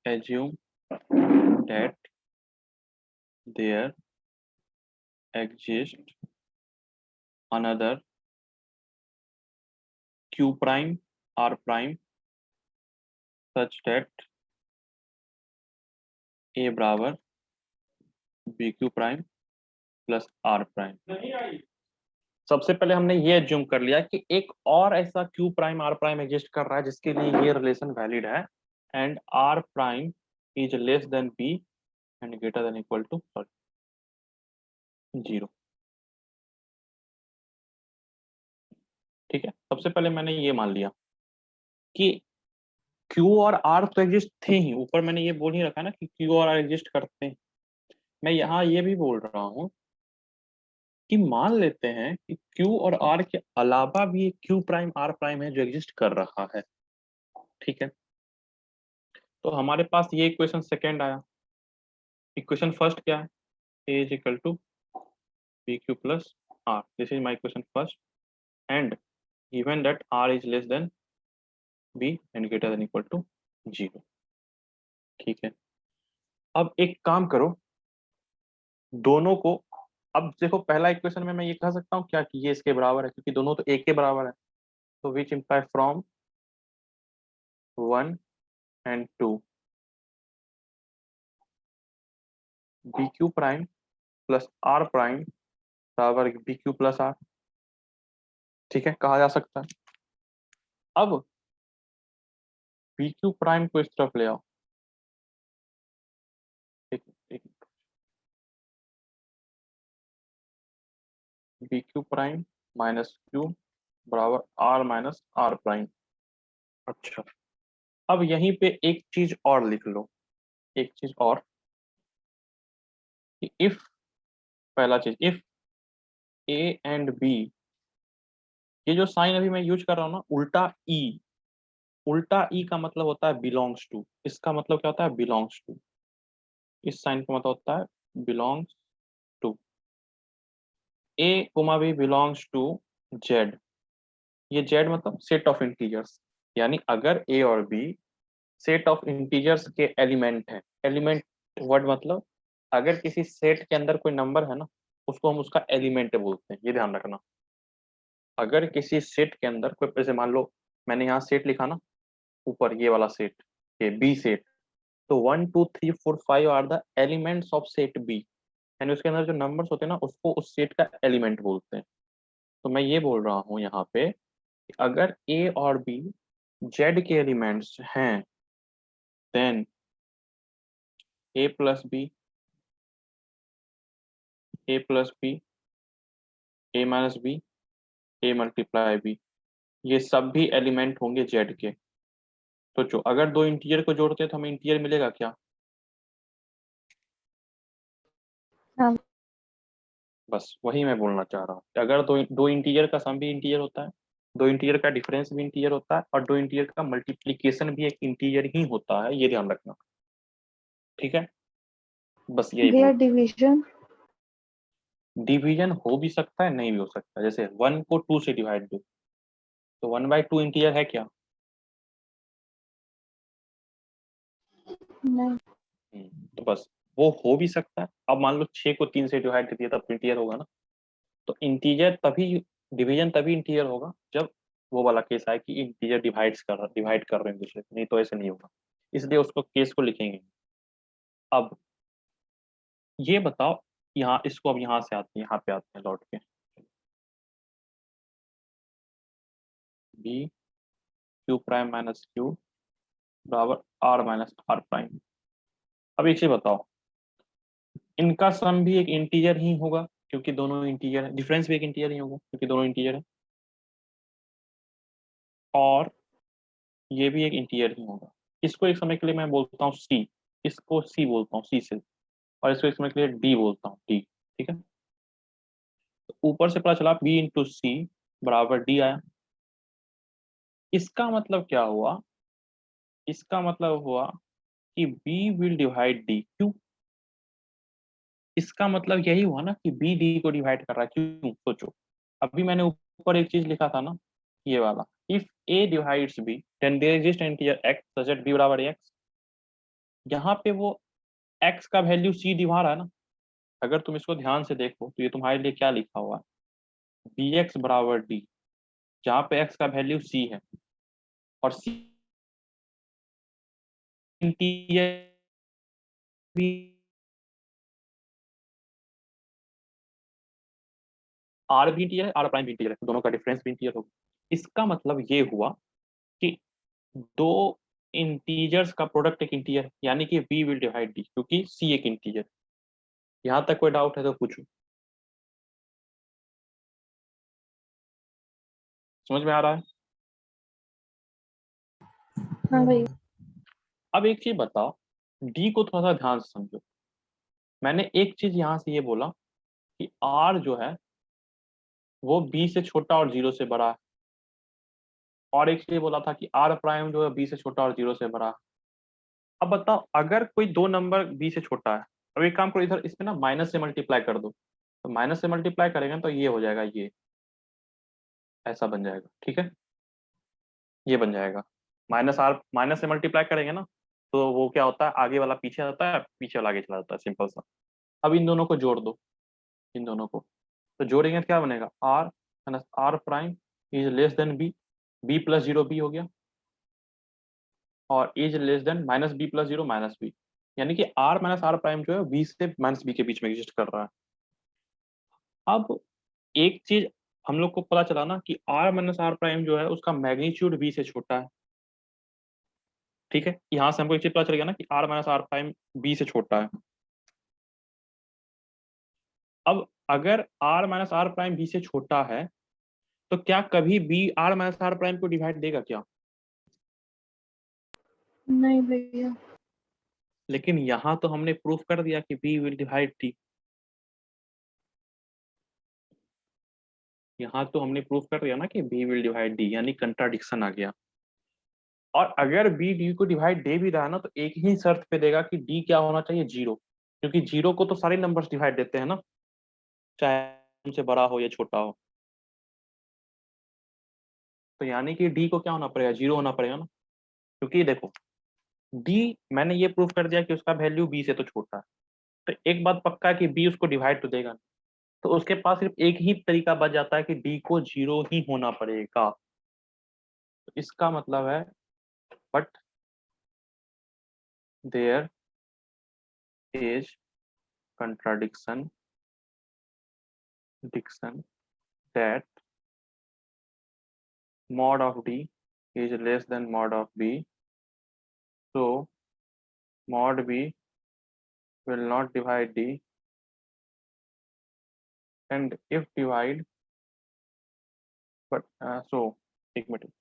assume that there exists another Q prime R prime such that A बराबर BQ prime plus R prime. सबसे पहले हमने ये एज्यूम कर लिया कि एक और ऐसा Q prime R prime exist कर रहा है जिसके लिए ये रिलेशन वैलिड है, and R prime is less than B and greater than equal to 0। ठीक है, सबसे पहले मैंने ये मान लिया कि Q और R तो एग्जिस्ट थे ही, ऊपर मैंने ये बोल ही रखा ना कि Q और R एग्जिस्ट करते हैं। मैं यहाँ ये भी बोल रहा हूँ कि मान लेते हैं कि Q और R के अलावा भी एक Q प्राइम R प्राइम है जो एग्जिस्ट कर रहा है। ठीक है, तो हमारे पास ये इक्वेशन सेकेंड आया। इक्वेशन फर्स्ट क्या है? A is equal to BQ plus R, this is my equation first, and given that R is less than B and greater than equal to 0। ठीक है, अब एक काम करो, दोनों को, अब देखो पहला इक्वेशन में मैं ये कह सकता हूँ क्या कि ये इसके बराबर है, क्योंकि दोनों तो एक के बराबर है। तो which imply from 1 and 2 BQ prime plus R prime बराबर BQ प्लस R। ठीक है, कहा जा सकता है। अब BQ प्राइम को इस तरफ ले आओ, एक, एक, BQ प्राइम माइनस Q बराबर R माइनस R प्राइम। अच्छा, अब यहीं पे एक चीज और लिख लो, एक चीज और, इफ, पहला चीज, इफ A एंड B, ये जो साइन अभी मैं यूज कर रहा हूँ ना, उल्टा ई, उल्टा ई का मतलब होता है बिलोंग्स टू। इसका मतलब क्या होता है? Belongs to. इस साइन का मतलब होता है belongs to. A comma B belongs to Z. ये जेड मतलब सेट ऑफ इंटीजर्स, यानी अगर A और B सेट ऑफ इंटीजर्स के एलिमेंट है, एलिमेंट वर्ड मतलब अगर किसी सेट के अंदर कोई नंबर है ना, उसको हम उसका एलिमेंट बोलते हैं, ये ध्यान रखना। अगर किसी सेट के अंदर कोई, जैसे मान लो मैंने यहाँ सेट लिखा ना, ऊपर ये वाला सेट, ये बी सेट, तो 1 2 3 4 5 are the elements of set B, यानी उसके अंदर जो नंबर्स होते हैं ना, उसको उस सेट का एलिमेंट बोलते हैं। तो मैं ये बोल रहा हूँ यहाँ पे कि अगर ए और बी जेड के एलिमेंट्स हैं, then a plus B, a plus B, a minus B, a multiply B, ये सब भी एलिमेंट होंगे जेड के। तो जो अगर दो इंटीजर को जोड़ते हैं तो हमें इंटीजर मिलेगा क्या? हाँ। बस वही मैं बोलना चाह रहा हूँ कि अगर दो दो इंटीजर का सम भी इंटीजर होता है, दो इंटीजर का डिफरेंस भी इंटीजर होता है, और दो इंटीजर का मल्टीप्लीकेशन भी एक इंटीजर ही होता है, ये ध्यान रखना। ठीक है, बस यही भैया बोल। डिवीजन। डिवीजन हो भी सकता है, नहीं भी हो सकता है। जैसे 1 को 2 से डिवाइड दो, तो 1/2 इंटीजर है क्या? नहीं। तो बस वो हो भी सकता है। अब मान लो 6 को 3 से डिवाइड कर दिया, तब इंटीजर होगा ना। तो इंटीजर तभी, डिवीजन तभी इंटीजर होगा जब वो वाला केस आए कि इंटीजर डिवाइड कर रहे हैं दूसरे, नहीं तो ऐसे नहीं होगा। इसलिए उसको केस को लिखेंगे। अब ये बताओ, यहाँ इसको अब यहाँ से आते हैं, यहाँ पे आते हैं लौट के। B Q prime minus Q बराबर आर माइनस आर प्राइम। अब एक चीज बताओ, इनका सम भी एक इंटीजर ही होगा क्योंकि दोनों इंटीजर है, डिफरेंस भी एक इंटीजर ही होगा क्योंकि दोनों इंटीजर है, और ये भी एक इंटीजर ही होगा। इसको एक समय के लिए मैं बोलता हूँ सी, इसको सी बोलता हूँ सी से, और इसको एक समय के लिए डी बोलता हूँ डी। ठीक है, तो ऊपर से पता चला बी इंटू सी बराबर डी आया। इसका मतलब क्या हुआ? इसका मतलब हुआ कि बी विल डिवाइड डी। क्यों? इसका मतलब यही हुआ ना कि बी डी को डिवाइड कर रहा है। क्यों? सोचो, अभी मैंने ऊपर एक चीज लिखा था ना, ये वाला, if A divides B then there exist integer x such that B बराबर एक्स। यहाँ पे वो एक्स का वैल्यू सी दिखा रहा है ना। अगर तुम इसको ध्यान से देखो तो ये तुम्हारे लिए क्या लिखा हुआ है, बी एक्स बराबर डी, जहाँ पे एक्स का वैल्यू सी है और सी इंटीजर भी, आर भी इंटीजर है, आर प्राइम भी इंटीजर है, दोनों का डिफरेंस भी इंटीजर होगा। इसका मतलब ये हुआ कि दो इंटीजर्स का प्रोडक्ट एक इंटीजर है, यानी कि बी विल डिवाइड डी क्योंकि सी एक इंटीजर। यहाँ तक कोई डाउट है तो पूछो। समझ में आ रहा है? हाँ भैया। अब एक चीज बताओ, डी को थोड़ा सा ध्यान से समझो। मैंने एक चीज यहाँ से ये बोला कि आर जो है वो बी से छोटा और जीरो से बड़ा है, और एक चीज बोला था कि आर प्राइम जो है बी से छोटा और जीरो से बड़ा है। अब बताओ, अगर कोई दो नंबर बी से छोटा है, अब एक काम करो, इधर इसमें ना माइनस से मल्टीप्लाई कर दो, तो माइनस से मल्टीप्लाई करेंगे तो ये हो जाएगा, ये ऐसा बन जाएगा। ठीक है, ये बन जाएगा। माइनस से मल्टीप्लाई करेंगे ना, तो वो क्या होता है, आगे वाला पीछे आता है, पीछे वाला आगे चला जाता है, सिंपल सा। अब इन दोनों को जोड़ दो, इन दोनों को, तो जोड़ेंगे तो क्या बनेगा, R minus R prime is less than B, B plus zero B हो गया, और is less than minus B plus zero minus B, यानी कि आर माइनस आर प्राइम जो है बी से माइनस बी के बीच में एग्जिस्ट कर रहा है। अब एक चीज हम लोग को पता चला ना कि आर माइनस आर प्राइम जो है उसका मैग्नीट्यूड बी से छोटा है। ठीक है, यहां से हमको एक चीज पता चल गया ना कि R minus R prime B से छोटा है। अब अगर R minus R prime B से छोटा है, तो क्या कभी B R minus R prime को डिवाइड देगा क्या? नहीं भैया। लेकिन यहां तो हमने प्रूफ कर दिया कि बी विल डिवाइड डी। यहाँ तो हमने प्रूफ कर दिया ना कि बी विल डिवाइड डी, यानी कंट्राडिक्शन आ गया। और अगर बी डी को डिवाइड दे भी रहा है ना, तो एक ही शर्त पे देगा कि डी क्या होना चाहिए, जीरो, क्योंकि जीरो को तो सारे नंबर्स डिवाइड देते हैं ना, चाहे उनसे बड़ा हो या छोटा हो। तो यानी कि डी को क्या होना पड़ेगा, जीरो होना पड़ेगा ना, क्योंकि देखो डी, मैंने ये प्रूफ कर दिया कि उसका वैल्यू बी से तो छोटा है, तो एक बात पक्का है कि बी उसको डिवाइड तो देगा। तो उसके पास सिर्फ एक ही तरीका बच जाता है कि डी को जीरो ही होना पड़ेगा। तो इसका मतलब है, but there is contradiction diction that mod of d is less than mod of b, so mod b will not divide D, and if divide, but so एक minute,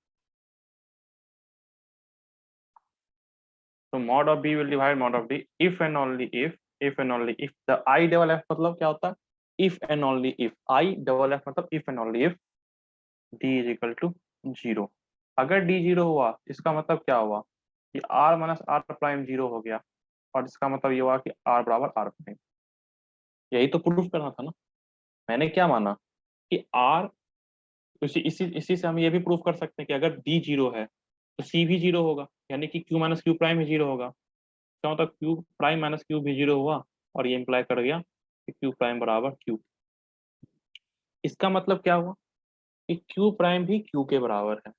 so mod of B will divide mod of D if and only if the I double F मतलब क्या होता है, if and only if I double F मतलब if and only if D is equal to 0। अगर D 0 हुआ इसका मतलब क्या हुआ कि R माइनस R प्राइम 0 हो गया, और इसका मतलब ये हुआ कि R बराबर R प्राइम। यही तो प्रूफ करना था ना। मैंने क्या माना कि R, इसी से हम ये भी प्रूफ कर सकते हैं कि अगर D 0 है तो C भी 0 होगा, यानी कि Q माइनस Q प्राइम भी 0 होगा। क्या होता है, Q प्राइम माइनस Q भी 0 हुआ, और ये इंप्लाई कर गया कि Q प्राइम बराबर Q। इसका मतलब क्या हुआ कि Q प्राइम भी Q के बराबर है।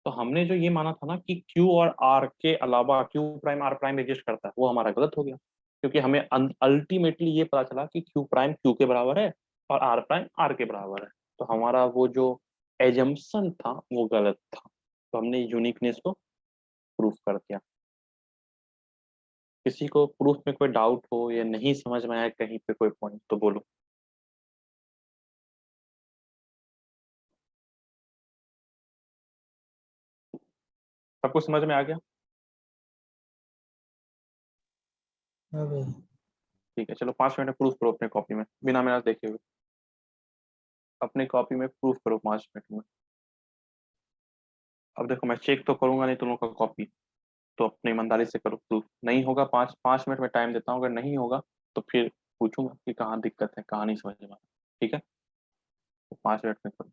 तो हमने जो ये माना था ना कि Q और R के अलावा Q prime R prime exist करता है, वो हमारा गलत हो गया, क्योंकि हमें अल्टीमेटली ये पता चला कि Q प्राइम Q के बराबर है और R प्राइम R के बराबर है। तो हमारा वो जो एजम्पशन था वो गलत था, तो हमने यूनिकनेस को प्रूफ कर दिया। किसी को प्रूफ में कोई डाउट हो या नहीं समझ में आया कहीं पे कोई पॉइंट तो बोलो। सबको समझ में आ गया? हाँ भाई। ठीक है, चलो 5 मिनट में प्रूफ करो अपने कॉपी में, बिना मेरा देखे हुए अपने कॉपी में प्रूफ करो 5 मिनट में। अब देखो मैं चेक तो करूंगा नहीं तुम लोग का कॉपी, तो अपनी ईमानदारी से करो प्रूफ। नहीं होगा, 5 मिनट में टाइम देता हूँ, अगर नहीं होगा तो फिर पूछूंगा कि कहाँ दिक्कत है, कहाँ नहीं समझ में आ रहा। ठीक है, तो 5 मिनट में करो।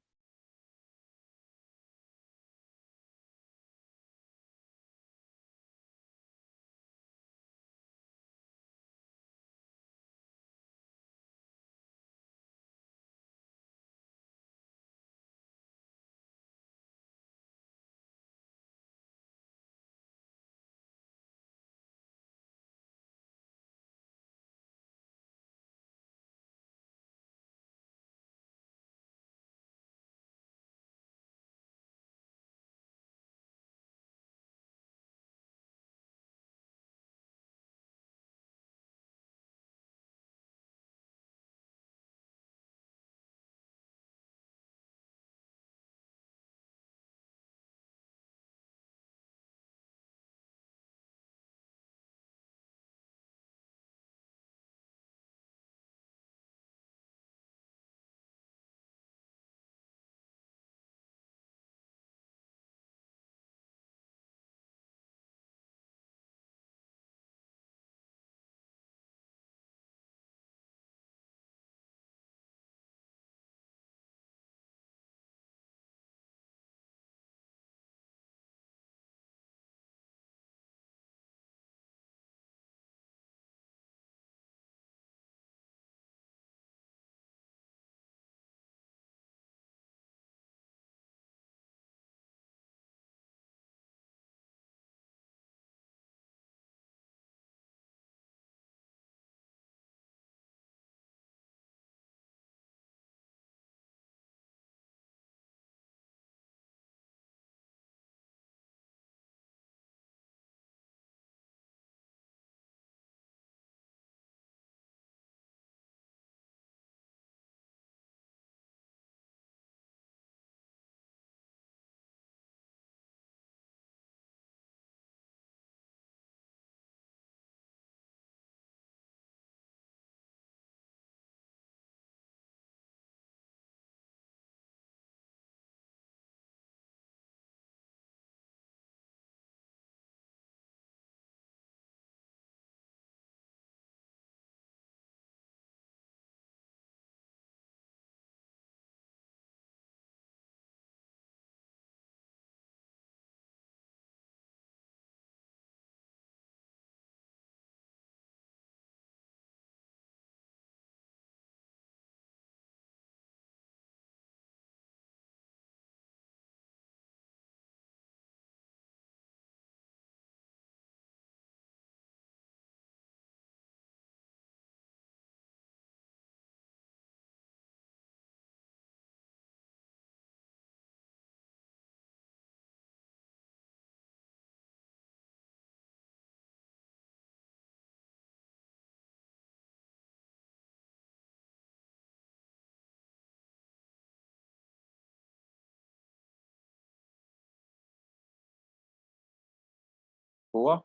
हुआ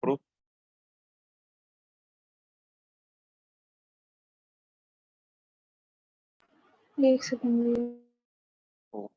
प्रूफ? एक सेकंड भैया। हो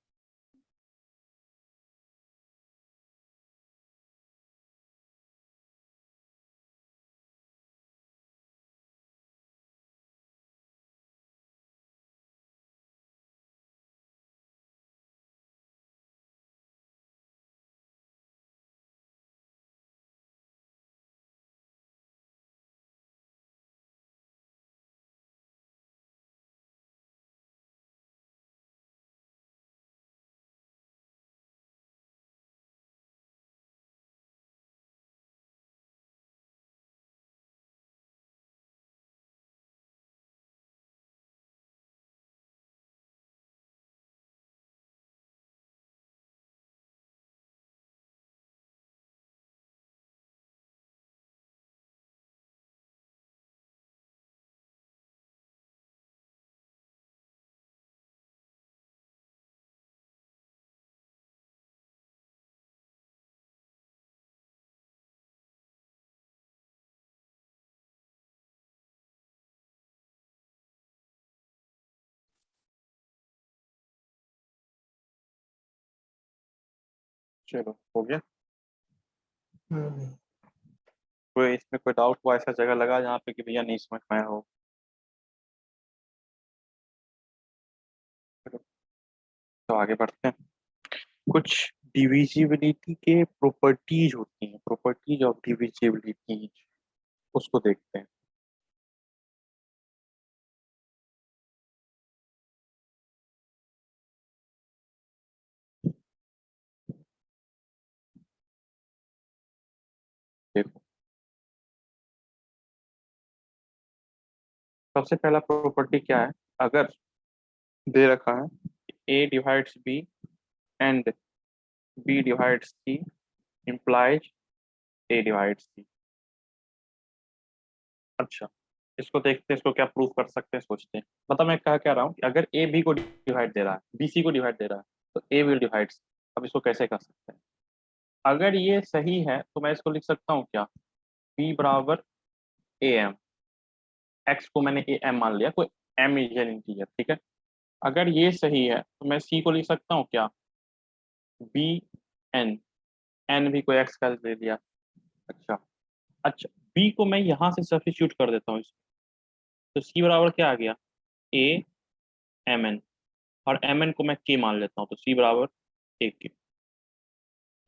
चलो हो गया। हाँ भाई। कोई इसमें कोई डाउट हुआ ऐसा जगह लगा जहाँ पे कि भैया नहीं समझ में आया हो? चलो, तो आगे बढ़ते हैं। कुछ डिविजिबिलिटी के प्रॉपर्टीज होती हैं, प्रॉपर्टीज ऑफ डिविजिबिलिटी, उसको देखते हैं। देखो, सबसे पहला प्रॉपर्टी क्या है? अगर दे रखा है A divides B and B divides C implies A divides C. अच्छा, इसको देखते हैं, इसको क्या प्रूव कर सकते हैं, सोचते हैं। मतलब मैं कह रहा हूँ कि अगर ए बी को डिवाइड दे रहा है, बी सी को डिवाइड दे रहा है, तो ए विल डिवाइड। अब इसको कैसे कर सकते हैं? अगर ये सही है तो मैं इसको लिख सकता हूँ क्या, बी बराबर ए एम। एक्स को मैंने ए एम मान लिया, कोई एम इज एन इंटीजर, ठीक है। अगर ये सही है तो मैं सी को लिख सकता हूँ क्या, बी एन। एन भी कोई एक्स का ले लिया। अच्छा, अच्छा, बी को मैं यहाँ से सब्स्टिट्यूट कर देता हूँ, तो सी बराबर क्या आ गया, ए एम एन। और एम एन को मैं के मान लेता हूँ, तो सी बराबर ए के।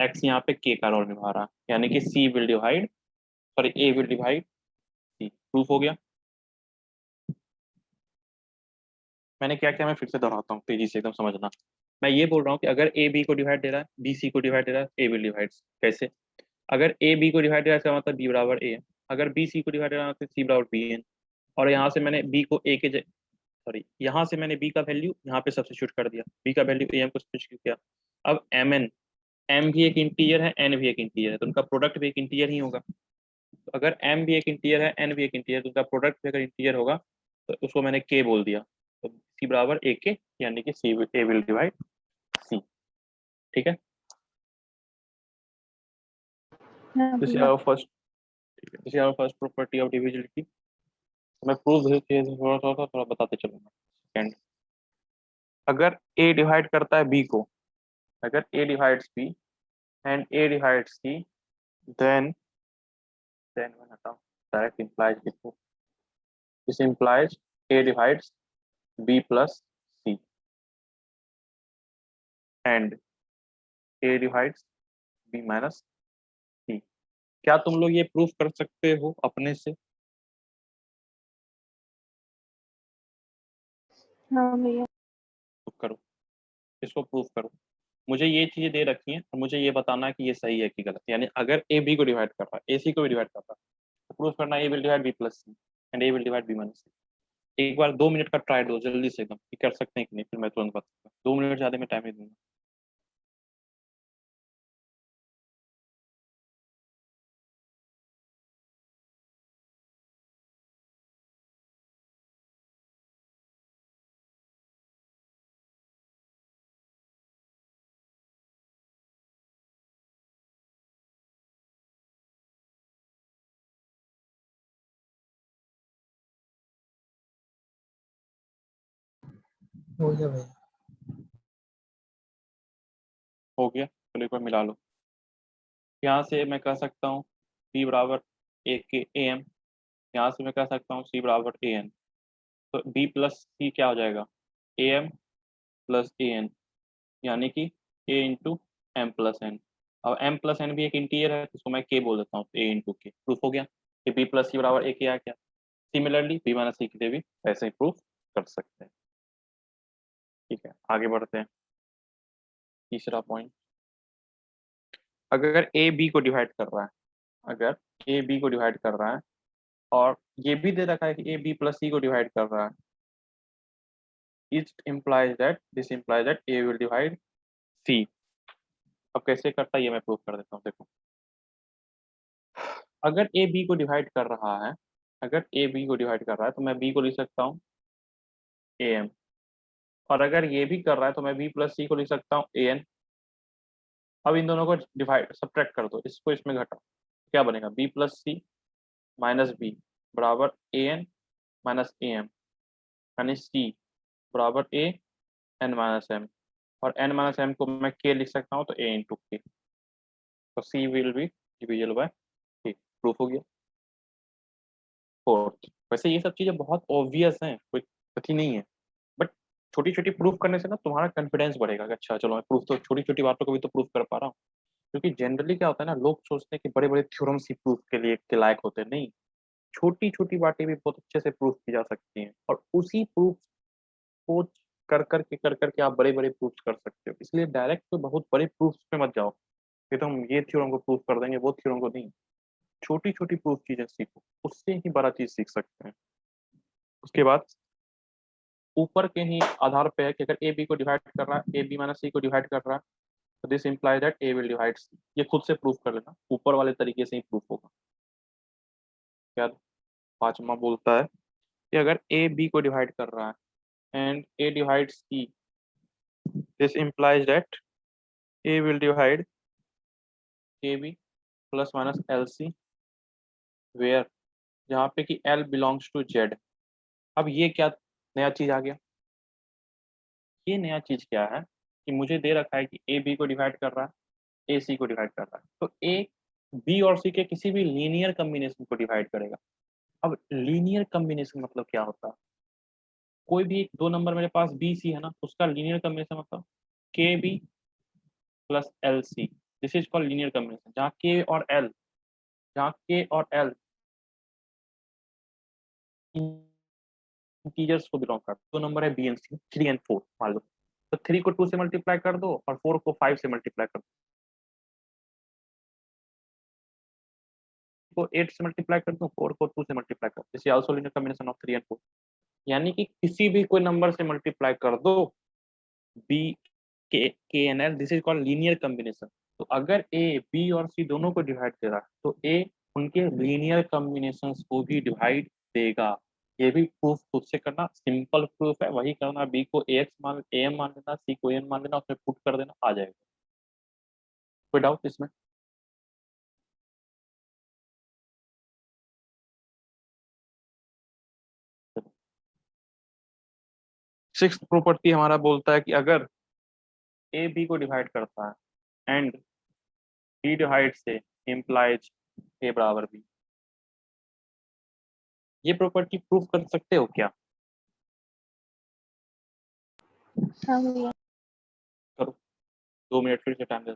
एक्स यहाँ पे के का रोल निभा रहा है, यानी कि C will divide, sorry A will divide C. Proof हो गया। मैंने क्या किया, मैं फिर से दोहराता हूँ तेजी से एकदम समझना। मैं ये बोल रहा हूँ कि अगर ए बी को डिवाइड दे रहा है, बी सी को डिवाइड दे रहा है, ए विल डिवाइड। कैसे? अगर ए बी को डिवाइड दे रहा है, इसका मतलब बी बराबर ए है। अगर बी सी को डिवाइड दे रहा है तो सी बराबर बी एन। और यहाँ से मैंने बी को ए के, सॉरी, यहाँ से मैंने बी का वैल्यू यहाँ पे सब्स्टिट्यूट कर दिया, बी का वैल्यू ए एम को सब्स्टिट्यूट किया। अब एम एन, एम भी एक इंटीजर है, एन भी एक इंटीजर है, तो उनका प्रोडक्ट भी एक इंटीजर ही होगा। तो अगर एम भी एक इंटीजर है, एन भी एक इंटीजर है, तो उनका प्रोडक्ट भी अगर इंटीजर होगा, तो उसको मैंने के बोल दिया, तो सी बराबर ए के, यानी कि सी ए विल डिवाइड सी। ठीक है, हाँ दिस इज भैया। Our first, this is our first property of divisibility. मैं प्रूफ थोड़ा थोड़ा थोड़ा बताते चलूंगा। सेकंड, अगर ए डिवाइड करता है बी को, अगर ए divides B and A divides C, then मैं हटाऊं, डायरेक्ट implies लिखूं। This implies a divides b plus c and a divides b minus c। क्या तुम लोग ये प्रूफ कर सकते हो अपने से? हाँ भैया। तो करो, इसको प्रूफ करो। मुझे ये चीजें दे रखी हैं और मुझे ये बताना है कि ये सही है कि गलत। यानी अगर ए बी को डिवाइड कर रहा है, ए सी को भी डिवाइड कर रहा है, तो प्रूफ करना A will divide B plus C and A will divide B minus C. एक बार 2 मिनट का ट्राई दो जल्दी से एकदम, कि कर सकते हैं कि नहीं, फिर मैं तुरंत बताऊंगा। 2 मिनट ज्यादा मैं टाइम नहीं दूंगा। हो गया भैया। हो गया, चलो एक बार मिला लो। यहाँ से मैं कह सकता हूँ सी बराबर ए के ए एम, यहाँ से मैं कह सकता हूँ सी बराबर ए एन। तो बी प्लस सी क्या हो जाएगा, A M plus A N, यानी कि A into M plus N. अब एम प्लस एन भी एक इंटीजर है, तो उसको मैं के बोल देता हूँ, ए इंटू के। प्रूफ हो गया कि बी प्लस सी बराबर ए के आ गया। सिमिलरली बी माइनस सी के लिए भी ऐसे ही प्रूफ कर सकते हैं। ठीक है, आगे बढ़ते हैं। तीसरा पॉइंट, अगर ए बी को डिवाइड कर रहा है, अगर ए बी को डिवाइड कर रहा है और ये भी दे रखा है कि ए बी प्लस सी को डिवाइड कर रहा है, this implies that a will divide c। अब कैसे करता है ये मैं प्रूव कर देता हूँ, देखो। अगर ए बी को डिवाइड कर रहा है, अगर ए बी को डिवाइड कर रहा है तो मैं बी को लिख सकता हूँ ए एम, और अगर ये भी कर रहा है तो मैं बी प्लस सी को लिख सकता हूँ ए एन। अब इन दोनों को डिवाइड सब्ट्रैक्ट कर दो, इसको इसमें घटाओ, क्या बनेगा, बी प्लस सी माइनस बी बराबर A N minus A M, यानी सी बराबर ए एन माइनस एम, और एन माइनस एम को मैं के लिख सकता हूँ, तो ए इंटू के, तो सी विल बी डिविजिबल बाय के। प्रूफ हो गया। फोर्थ, वैसे ये सब चीजें बहुत ऑब्वियस हैं, कोई कठिन नहीं है, बट छोटी छोटी प्रूफ करने से ना तुम्हारा कॉन्फिडेंस बढ़ेगा कि अच्छा चलो मैं प्रूफ तो छोटी छोटी बातों को भी तो प्रूफ कर पा रहा हूँ। क्योंकि जनरली क्या होता है ना, लोग सोचते हैं कि बड़े बड़े थ्योरम्स ही प्रूफ के लिए के लायक होते हैं, नहीं, छोटी छोटी बातें भी बहुत अच्छे से प्रूफ की जा सकती हैं, और उसी प्रूफ को कर करके आप बड़े बड़े प्रूफ कर सकते हो। इसलिए डायरेक्ट तो बहुत बड़े प्रूफ पे मत जाओ कि तुम ये थ्योरम को प्रूफ कर देंगे, वो थ्योरम को नहीं। छोटी छोटी प्रूफ चीजें सीखो, उससे ही बड़ा चीज सीख सकते हैं। उसके बाद ऊपर के ही आधार पे है कि अगर ए बी को डिवाइड कर रहा है, ए बी माइनस सी को डिवाइड कर रहा है, तो this implies that A will divide C. ये खुद से प्रूफ कर लेना, ऊपर वाले तरीके से ही प्रूफ होगा। क्या पांचवा बोलता है कि अगर ए बी को डिवाइड कर रहा है and a divide c, this implies that A will divide a b plus minus l c, where, जहाँ पे कि एल बिलोंग्स टू जेड। अब ये क्या नया चीज आ गया, ये नया चीज क्या है कि मुझे दे रखा है कि ए बी को डिवाइड कर रहा है, ए सी को डिवाइड कर रहा है, तो ए बी और सी के किसी भी लीनियर कम्बिनेशन को डिवाइड करेगा। अब लीनियर कम्बिनेशन मतलब क्या होता है, कोई भी एक दो नंबर मेरे पास बी सी है ना, उसका लीनियर कम्बिनेशन मतलब k b plus l c, this is called linear combination, जहाँ के और एल, जहाँ के और एल इंटीजर्स को बिलोंग करता है। दो नंबर है बी एंड सी, 3 एंड 4 मान लो, तो 3 को 2 से मल्टीप्लाई कर दो और 4 को 5 से मल्टीप्लाई कर दो, को 8 से मल्टीप्लाई कर दो, 4 को 2 से मल्टीप्लाई कर दो, this is also linear combination of 3 and 4। यानी कि किसी भी कोई नंबर से मल्टीप्लाई कर दो, b k and l, this is called linear combination. तो अगर ए बी और सी दोनों को डिवाइड दे रहा है, तो ए उनके लीनियर कॉम्बिनेशन को भी डिवाइड देगा। ये भी प्रूफ खुद से करना, सिंपल प्रूफ है, वही करना, बी को ए एक्स मान ए एम मान लेना, सी को एन मान लेना, उसमें पुट कर देना, आ जाएगा। कोई डाउट इसमें? सिक्स्थ प्रॉपर्टी हमारा बोलता है कि अगर ए बी को डिवाइड करता है एंड बी डिवाइड से इम्प्लाइज ए बराबर बी, ये प्रॉपर्टी प्रूफ कर सकते हो क्या? हाँ भैया। करो, 2 मिनट फिर से टाइम दे।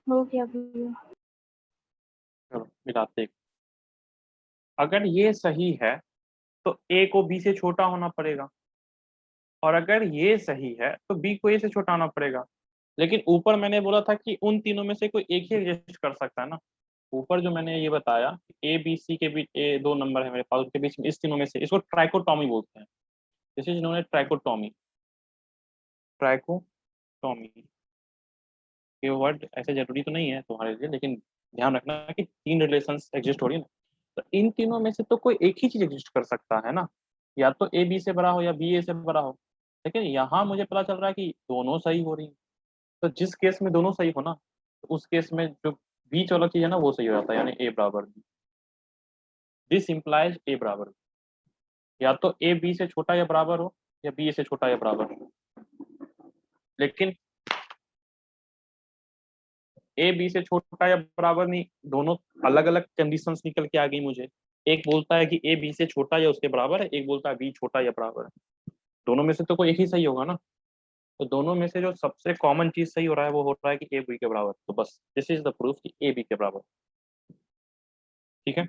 हो गया भैया। चलो मिलाते हैं। अगर ये सही है तो ए को बी से छोटा होना पड़ेगा, और अगर ये सही है तो बी को ए से छोटा होना पड़ेगा। लेकिन ऊपर मैंने बोला था कि उन तीनों में से कोई एक ही एग्जिस्ट कर सकता है ना। ऊपर जो मैंने ये बताया, ए बी सी के बीच ए दो नंबर है मेरे पास, उसके बीच में इस तीनों में से इसको ट्राइकोटॉमी बोलते हैं। This is known as trichotomy. Trichotomy ये वर्ड ऐसे जरूरी तो नहीं है तुम्हारे लिए, लेकिन ध्यान रखना कि तीन रिलेशंस एग्जिस्ट हो रही है ना, तो इन तीनों में से तो कोई एक ही चीज एग्जिस्ट कर सकता है ना। या तो ए बी से बड़ा हो या बी ए से बड़ा हो। लेकिन यहाँ मुझे पता चल रहा है कि दोनों सही हो रही है। तो जिस केस में दोनों सही हो ना, तो उस केस में जो बीच वाला चीज है ना वो सही हो जाता है, यानी ए बराबर बी। दिस इंप्लाइज ए बराबर बी। या तो ए बी से छोटा या बराबर हो, या बी ए से छोटा या बराबर हो। लेकिन ए बी से छोटा या बराबर नहीं, दोनों अलग अलग कंडीशंस निकल के आ गई मुझे। एक बोलता है कि ए बी से छोटा या उसके बराबर है, एक बोलता है बी छोटा या बराबर है। दोनों में से तो कोई एक ही सही होगा ना। तो दोनों में से जो सबसे कॉमन चीज सही हो रहा है वो हो रहा है कि ए बी के बराबर। तो बस दिस इज द प्रूफ कि ए बी के बराबर। ठीक है।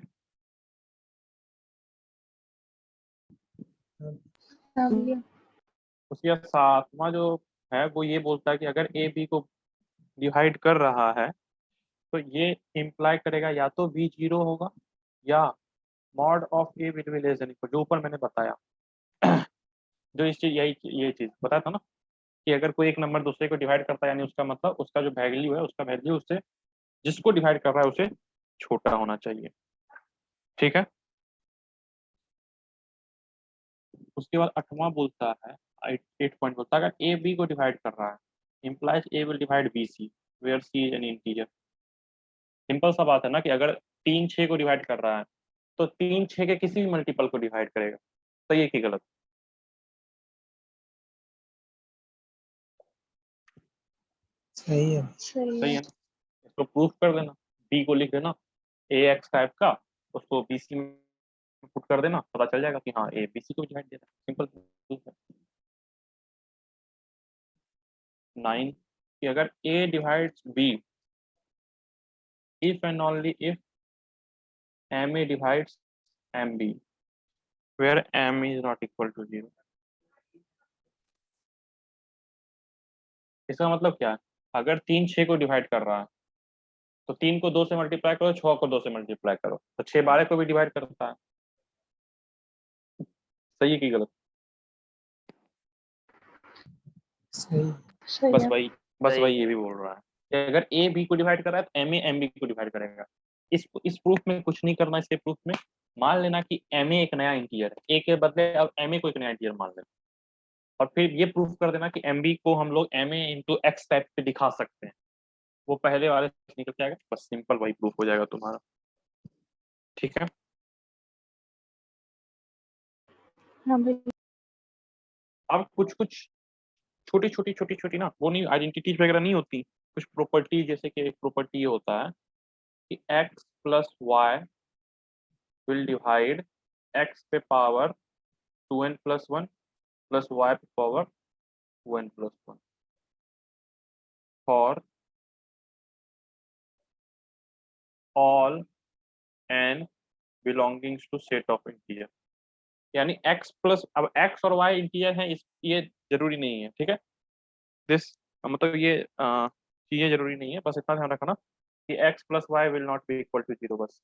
हाँ भैया। उसके बाद सातवां जो है वो ये बोलता है कि अगर ए बी को डिवाइड कर रहा है तो ये इम्प्लाई करेगा या तो बी जीरो होगा, या mod of A will be less than equal, जो ऊपर मैंने बताया। जो इस चीज यही ये चीज बताया था ना, कि अगर कोई एक नंबर दूसरे को डिवाइड करता है यानी उसका मतलब उसका जो वैल्यू है उसका वैल्यू उससे जिसको डिवाइड कर रहा है उसे छोटा होना चाहिए। ठीक है। उसके बाद आठवां बोलता है, 8 पॉइंट बोलता है अगर ए बी को डिवाइड कर रहा है implies a will divide b c where c is an integer. Simple सा बात है ना कि अगर 3 6 को डिवाइड कर रहा है तो 3 6 के किसी भी मल्टीपल को डिवाइड करेगा। सही है कि गलत? सही है। सही सही है। है ना। इसको प्रूफ कर देना, बी को लिख देना ए एक्स टाइप का, उसको बी सी में पुट कर देना, पता चल जाएगा कि हाँ ए बी सी को डिवाइड दे रहा है। सिंपल प्रूफ है। 9 कि अगर ए divides b if and only if MA divides MB where M is not equal to 0। इसका मतलब क्या है? अगर 3 6 को डिवाइड कर रहा है तो 3 को 2 से मल्टीप्लाई करो, 6 को 2 से मल्टीप्लाई करो, तो 6 12 को भी डिवाइड करता है। सही है कि गलत? सही। सही बस है। वही बस वही ये भी बोल रहा है कि अगर ए बी को डिवाइड कर रहा है तो एम ए एम बी को डिवाइड करेगा। इस प्रूफ में कुछ नहीं करना। इसके प्रूफ में मान लेना कि एम ए एक नया इंटीजर है, ए के बदले अब एम ए को एक नया इंटीजर मान लेना, और फिर ये प्रूफ कर देना कि एम बी को हम लोग m a into x type पे दिखा सकते हैं। वो पहले वाले से निकल के आएगा, बस सिंपल वही प्रूफ हो जाएगा तुम्हारा। ठीक है। हाँ भैया। अब कुछ कुछ छोटी छोटी ना वो नहीं, आइडेंटिटीज वगैरह नहीं होती, कुछ प्रॉपर्टी, जैसे कि एक प्रॉपर्टी ये होता है कि x plus y will divide x पे power 2n plus 1 plus y पे power 2n plus 1 for all n belongings to set of integer. यानी x प्लस, अब x और y इंटीजर हैं, इस ये जरूरी नहीं है। ठीक है। दिस मतलब ये चीजें जरूरी नहीं है, बस इतना ध्यान रखना कि x plus y will not be equal to 0 बस।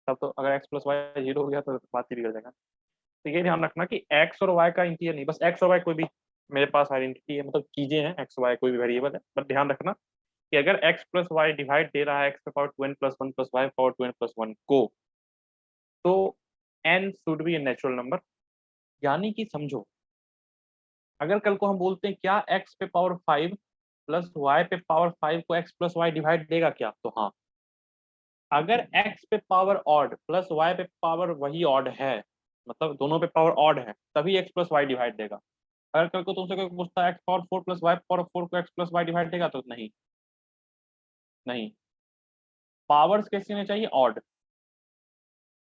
तब तो अगर x प्लस वाई 0 हो गया तो बात ही बिगड़ जाएगा। तो ये ध्यान रखना कि x और y का इंटीजर नहीं, बस x और y कोई भी मेरे पास आइडेंटिटी है, मतलब चीजें हैं, x y कोई भी वेरिएबल है, बट ध्यान रखना कि अगर x प्लस वाई डिवाइड दे रहा है x power 2n plus 1 plus y power 2n plus 1 को, तो n should be a natural number. यानी कि समझो, अगर कल को हम बोलते हैं क्या x पे पावर 5 प्लस y पे पावर 5 को x प्लस वाई डिवाइड देगा क्या, तो हाँ। अगर x पे पावर ऑड प्लस y पे पावर वही ऑड है, मतलब दोनों पे पावर ऑड है, तभी x प्लस वाई डिवाइड देगा। अगर कल को तुमसे कोई पूछता है x power 4 plus y power 4 को x प्लस वाई डिवाइड देगा, तो नहीं। नहीं, पावर्स कैसी होनी चाहिए? ऑड।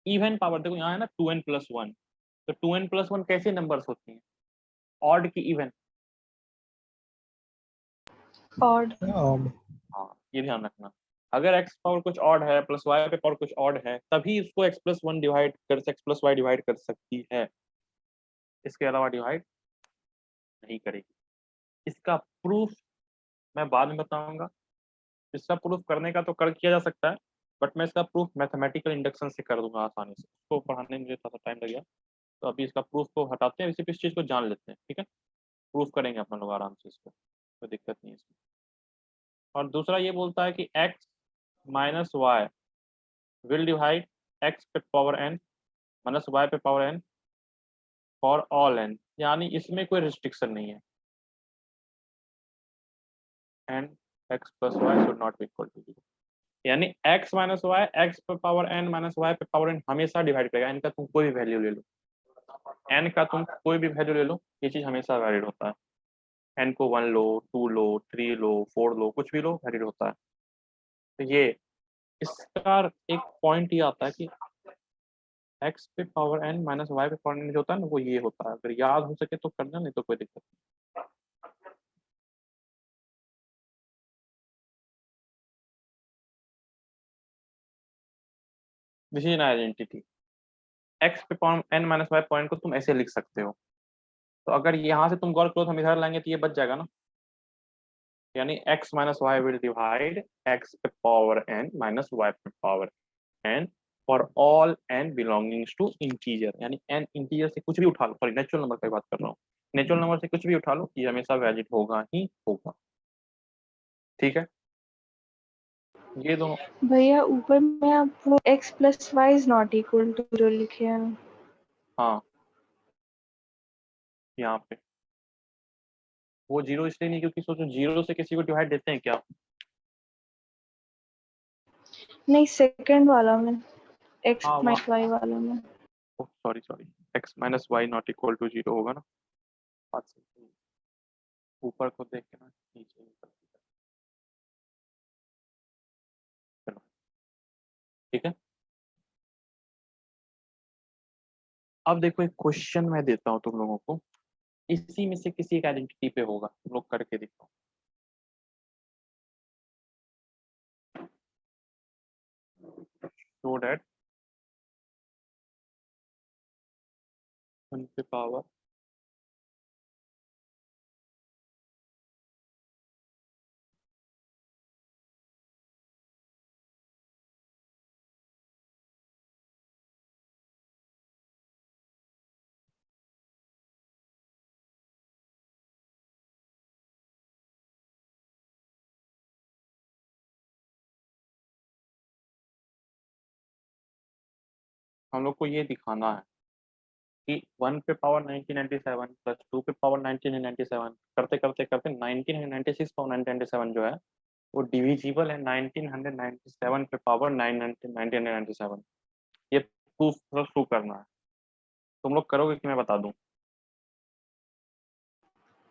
इवन पावर देखो यहाँ है ना 2n प्लस 1, तो 2n प्लस 1 कैसे नंबर्स होती हैं? ऑड की इवन? ऑड। ऑड। हाँ, ये ध्यान रखना। अगर x पावर कुछ ऑड है प्लस y पे पावर कुछ ऑड है तभी उसको x+1 डिवाइड कर x+y डिवाइड कर सकती है, इसके अलावा डिवाइड नहीं करेगी। इसका प्रूफ मैं बाद में बताऊंगा। इसका प्रूफ करने का तो कर किया जा सकता है, बट मैं इसका प्रूफ मैथमेटिकल इंडक्शन से कर दूंगा आसानी से, उसको पढ़ाने में मुझे थोड़ा सा टाइम लगेगा। तो अभी इसका प्रूफ को हटाते हैं, सिर्फ इस चीज़ को जान लेते हैं, ठीक है। प्रूफ करेंगे अपन लोग आराम से इसको, कोई दिक्कत नहीं है इसमें। और दूसरा ये बोलता है कि x minus y will divide x पे पावर n माइनस y पे power n for all n, यानी इसमें कोई रिस्ट्रिक्शन नहीं है। And x plus y should not be equal to 0, यानी x माइनस वाई x पे पावर n माइनस y पे पावर n हमेशा डिवाइड करेगा। n का तुम कोई भी वैल्यू ले लो, n का तुम कोई भी वैल्यू ले लो, ये चीज हमेशा वैलिड होता है। n को 1 लो, 2 लो, 3 लो, 4 लो, कुछ भी लो, वैलिड होता है। तो ये इसका एक पॉइंट ये आता है कि x पे पावर n माइनस y पे पावर n जो होता है ना, वो ये होता है। अगर याद हो सके तो करना, नहीं तो कोई दिक्कत नहीं। This is an identity. x पे power n minus y point को तुम ऐसे लिख सकते हो। तो अगर यहाँ से तुम गौर करो तो हम इधर लाएंगे तो ये बच जाएगा ना, यानी x minus y will divide x पे पावर n माइनस y पे power n for all n belongings to integer, यानी n इंटीजर से कुछ भी उठा लो, सॉरी नेचुरल नंबर की बात कर रहा हूँ, नेचुरल नंबर से कुछ भी उठा लो, ये हमेशा वैलिड होगा ही होगा, ठीक है। ये दोनों भैया ऊपर में आप वो x plus y is not equal to 0 लिखे हैं। हाँ, यहाँ पे वो जीरो इसलिए नहीं क्योंकि सोचो जीरो से किसी को डिवाइड देते हैं क्या? नहीं, सेकंड वाला में x हाँ माइनस वाई वाला में। Sorry sorry, x minus y not equal to 0 होगा ना, बात सही है। ऊपर को देख के ना नीचे चलो, ठीक है। अब देखो एक क्वेश्चन मैं देता हूँ तुम लोगों को, इसी में से किसी एक आइडेंटिटी पे होगा, तुम लोग करके देखो। शो दैट 1 पे पावर हम लोग को ये दिखाना है कि 1 पे पावर 1997 प्लस 2 पे पावर 1997 करते करते करते 1996 पावर 1997 जो है वो डिविजिबल है 1997 पे पावर 1997। ये प्रूफ प्रूफ करना है। तुम लोग करोगे कि मैं बता दूं?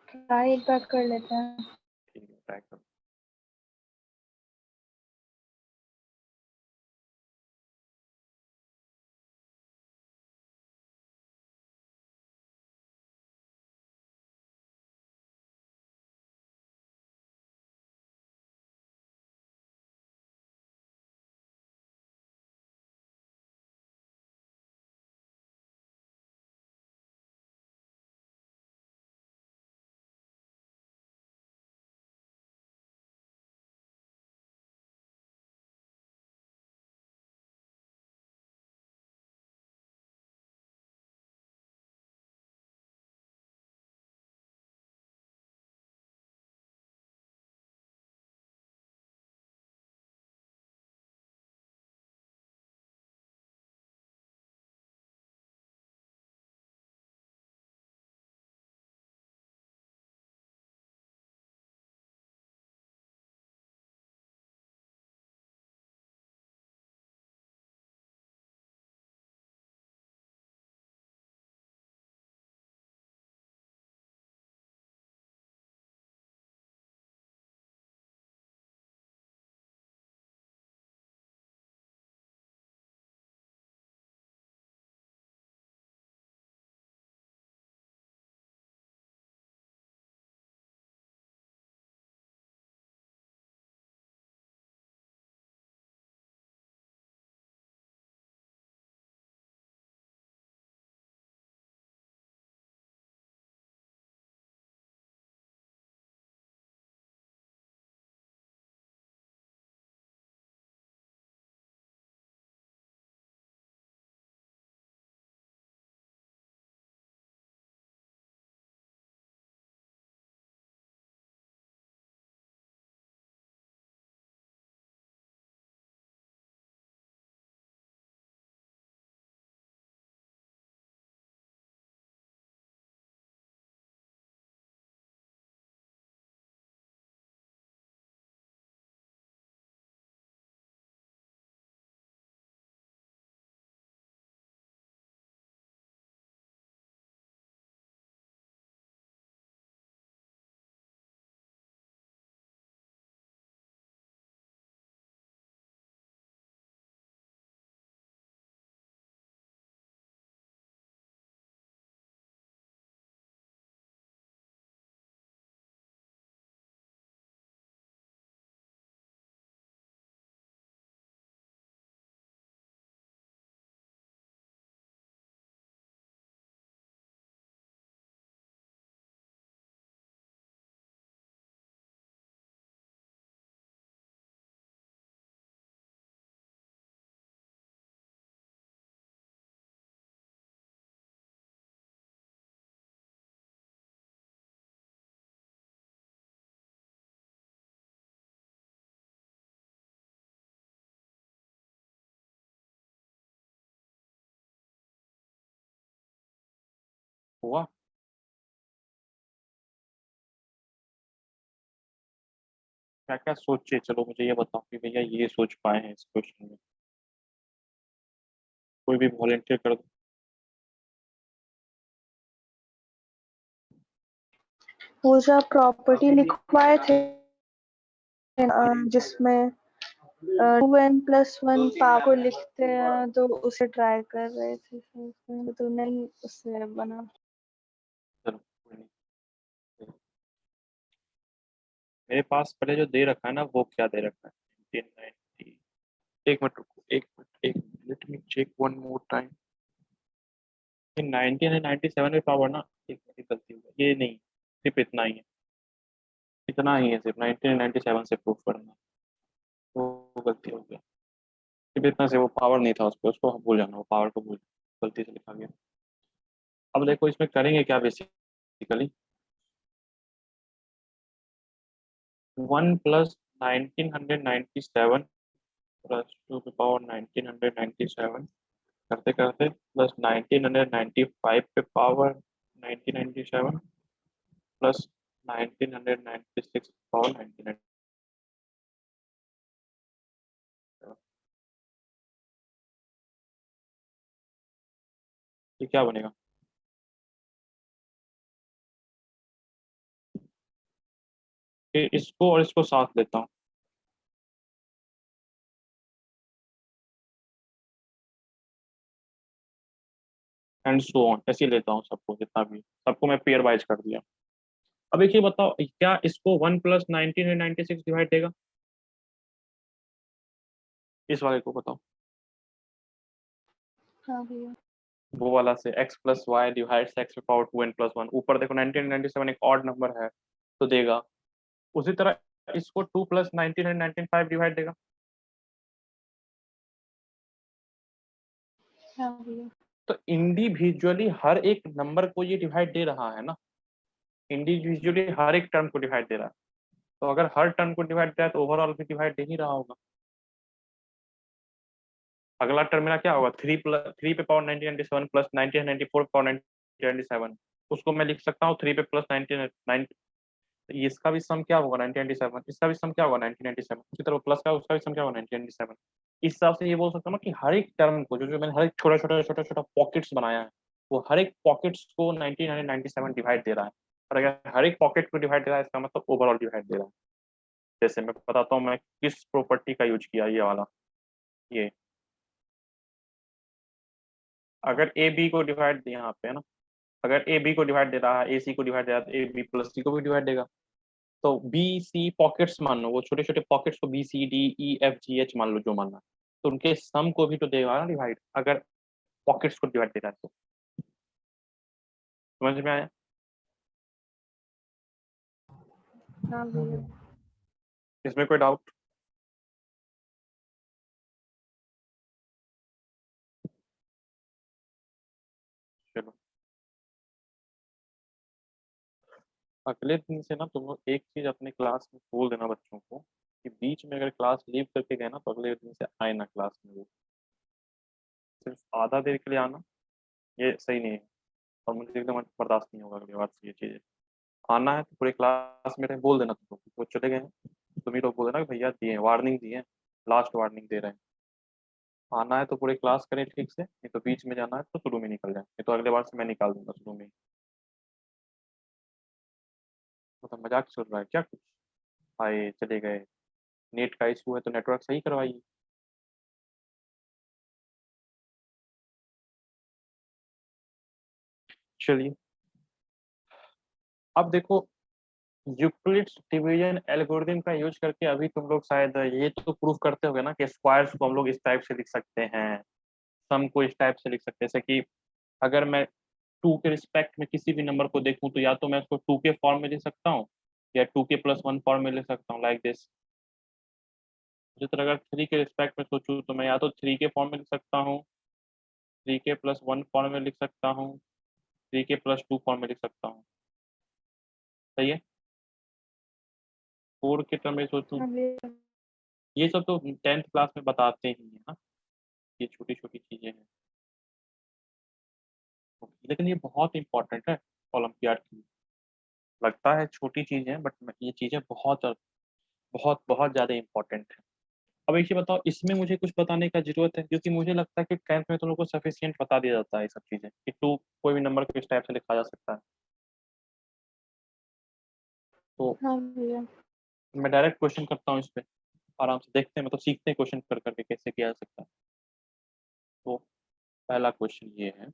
ट्राई एक बार कर लेते हैं। ठीक है, ट्राई करो। हुआ? क्या क्या सोचे, चलो मुझे ये बताओ कि भैया ये सोच पाए हैं इस क्वेश्चन में। कोई भी वॉलेंटियर कर दो। वो जो प्रॉपर्टी लिखवाए थे जिसमें 2n+1 पावर को लिखते हैं तो उसे ट्राई कर रहे थे, तो नहीं उससे बना। चलो कोई नहीं। मेरे पास पहले जो दे रखा है ना वो क्या दे रखा है, 1990। एक मिनट रुको, एक मिनट, एक minute, let me check one more time. ये 1997 में पावर ना, एक गलती हो गई, ये नहीं, सिर्फ इतना ही है, इतना ही है, सिर्फ 1997 से प्रूफ करना। वो गलती हो गया, सिर्फ इतना से, वो पावर नहीं था उस पर, उसको भूल जाना, वो पावर को भूल, गलती से लिखा गया। अब देखो इसमें करेंगे क्या बेसिकली, 1 + 1997 +2 ⁻1997 करते करते प्लस 1995 पे पावर 1997 प्लस 1996 पावर 1997। ये क्या बनेगा? इसको और इसको साथ लेता हूँ, एंड सो ऑन, ऐसे ही लेता हूँ सबको, जितना भी सबको मैं पेयर वाइज कर दिया। अब एक ये बताओ, क्या इसको 1 + 1996 डिवाइड देगा? इस वाले को बताओ, हाँ भैया। वो वाला से x+y डिवाइड्स x⁴ 2n+1, ऊपर देखो 1997 एक ऑड नंबर है तो देगा। उसी तरह इसको 2 + 1995 डिवाइड देगा। हाँ भैया। तो इंडिविजुअली हर एक नंबर को ये डिवाइड दे रहा है ना, इंडिविजुअली हर एक टर्म को डिवाइड दे रहा है। तो अगर हर टर्म को डिवाइड दे रहा है तो ओवरऑल भी डिवाइड दे ही रहा होगा। अगला टर्म मेरा क्या होगा, 3 पे पावर 1997 प्लस 1994 पावर 1997, उसको मैं लिख सकता हूँ 3 पे प्लस 1999। इसका भी सम क्या होगा 1997, इसका भी सम क्या होगा 1997, उसी तरह प्लस का उसका भी सम क्या होगा 1997। इस हिसाब से ये बोल सकता हूँ ना कि हर एक टर्म को, जो जो मैंने हर एक छोटा छोटा छोटा छोटा पॉकेट्स बनाया है, वो हर एक पॉकेट्स को 1997 डिवाइड दे रहा है। और अगर हर एक पॉकेट को डिवाइड दे रहा है, इसका मतलब ओवरऑल डिवाइड दे रहा है। जैसे मैं बताता हूँ मैं किस प्रॉपर्टी का यूज किया, ये वाला, ये अगर ए बी को डिवाइड यहाँ पे है ना, अगर ए बी को डिवाइड दे रहा है, ए सी को डिवाइड दे रहा है, तो ए बी प्लस सी को भी डिवाइड देगा। तो बी सी पॉकेट्स मान लो, वो छोटे छोटे पॉकेट्स को b c d e f g h मान लो, जो मानना है, तो उनके सम को भी तो देगा ना डिवाइड, अगर पॉकेट्स को डिवाइड दे रहा है तो। समझ में आया? हाँ भैया। इसमें कोई डाउट? चलो, अगले दिन से ना तुम लोग एक चीज अपने क्लास में बोल देना बच्चों को, कि बीच में अगर क्लास लीव करके गए ना तो अगले दिन से आए ना क्लास में, वो सिर्फ आधा देर के लिए आना, ये सही नहीं है। और मुझे एकदम बर्दाश्त नहीं होगा अगली बार से ये चीजें। आना है तो पूरे क्लास में बोल देना तुम लोग, वो चले गए हैं, तुम ही लोग बोल देना कि भैया दिए वार्निंग दिए, लास्ट वार्निंग दे रहे हैं। आना है तो पूरे क्लास करें ठीक से, नहीं तो बीच में जाना है तो शुरू में निकल जाए, नहीं तो अगले बार से मैं निकाल दूंगा शुरू में ही। मतलब मजाक चल रहा है क्या कुछ? आए चले गए, नेट का इशू है तो नेटवर्क सही करवाइए। चलिए, अब देखो, यूक्लिड्स डिवीजन एल्गोरिथम का यूज करके अभी तुम लोग शायद ये तो प्रूव करते होगे ना कि स्क्वायर्स को हम लोग इस टाइप से लिख सकते हैं, सम को इस टाइप से लिख सकते हैं। जैसे कि अगर मैं 2 के रिस्पेक्ट में किसी भी नंबर को देखूं तो या तो मैं उसको 2 के फॉर्म में लिख सकता हूँ, या 2k+1 फॉर्म में लिख सकता हूँ, लाइक दिस। जिस तरह अगर 3 के रिस्पेक्ट में सोचूं तो मैं या तो 3 के फॉर्म में लिख सकता हूँ, 3k+1 फॉर्म में लिख सकता हूँ, 3k+2 फॉर्म में लिख सकता हूँ। सही है? 4 के टर्म में सोचूं, हाँ भैया। ये सब तो 10th क्लास में बताते ही है ना, ये छोटी छोटी चीजें हैं। लेकिन ये बहुत इंपॉर्टेंट है ओलंपियाड के लिए। लगता है छोटी चीज है बट ये चीजें बहुत बहुत बहुत ज्यादा इंपॉर्टेंट है। अब एक चीज बताओ, इसमें मुझे कुछ बताने का जरूरत है क्योंकि मुझे लगता है कि 10th में तुम लोग को सफिशिएंट बता दिया जाता है ये सब चीजें कि टू कोई भी नंबर को इस टाइप से लिखा जा सकता है। तो हाँ भैया। मैं डायरेक्ट क्वेश्चन करता हूँ इस पे, आराम से देखते हैं, मतलब सीखते हैं क्वेश्चन कर करके कैसे किया जा सकता है। तो पहला क्वेश्चन ये है,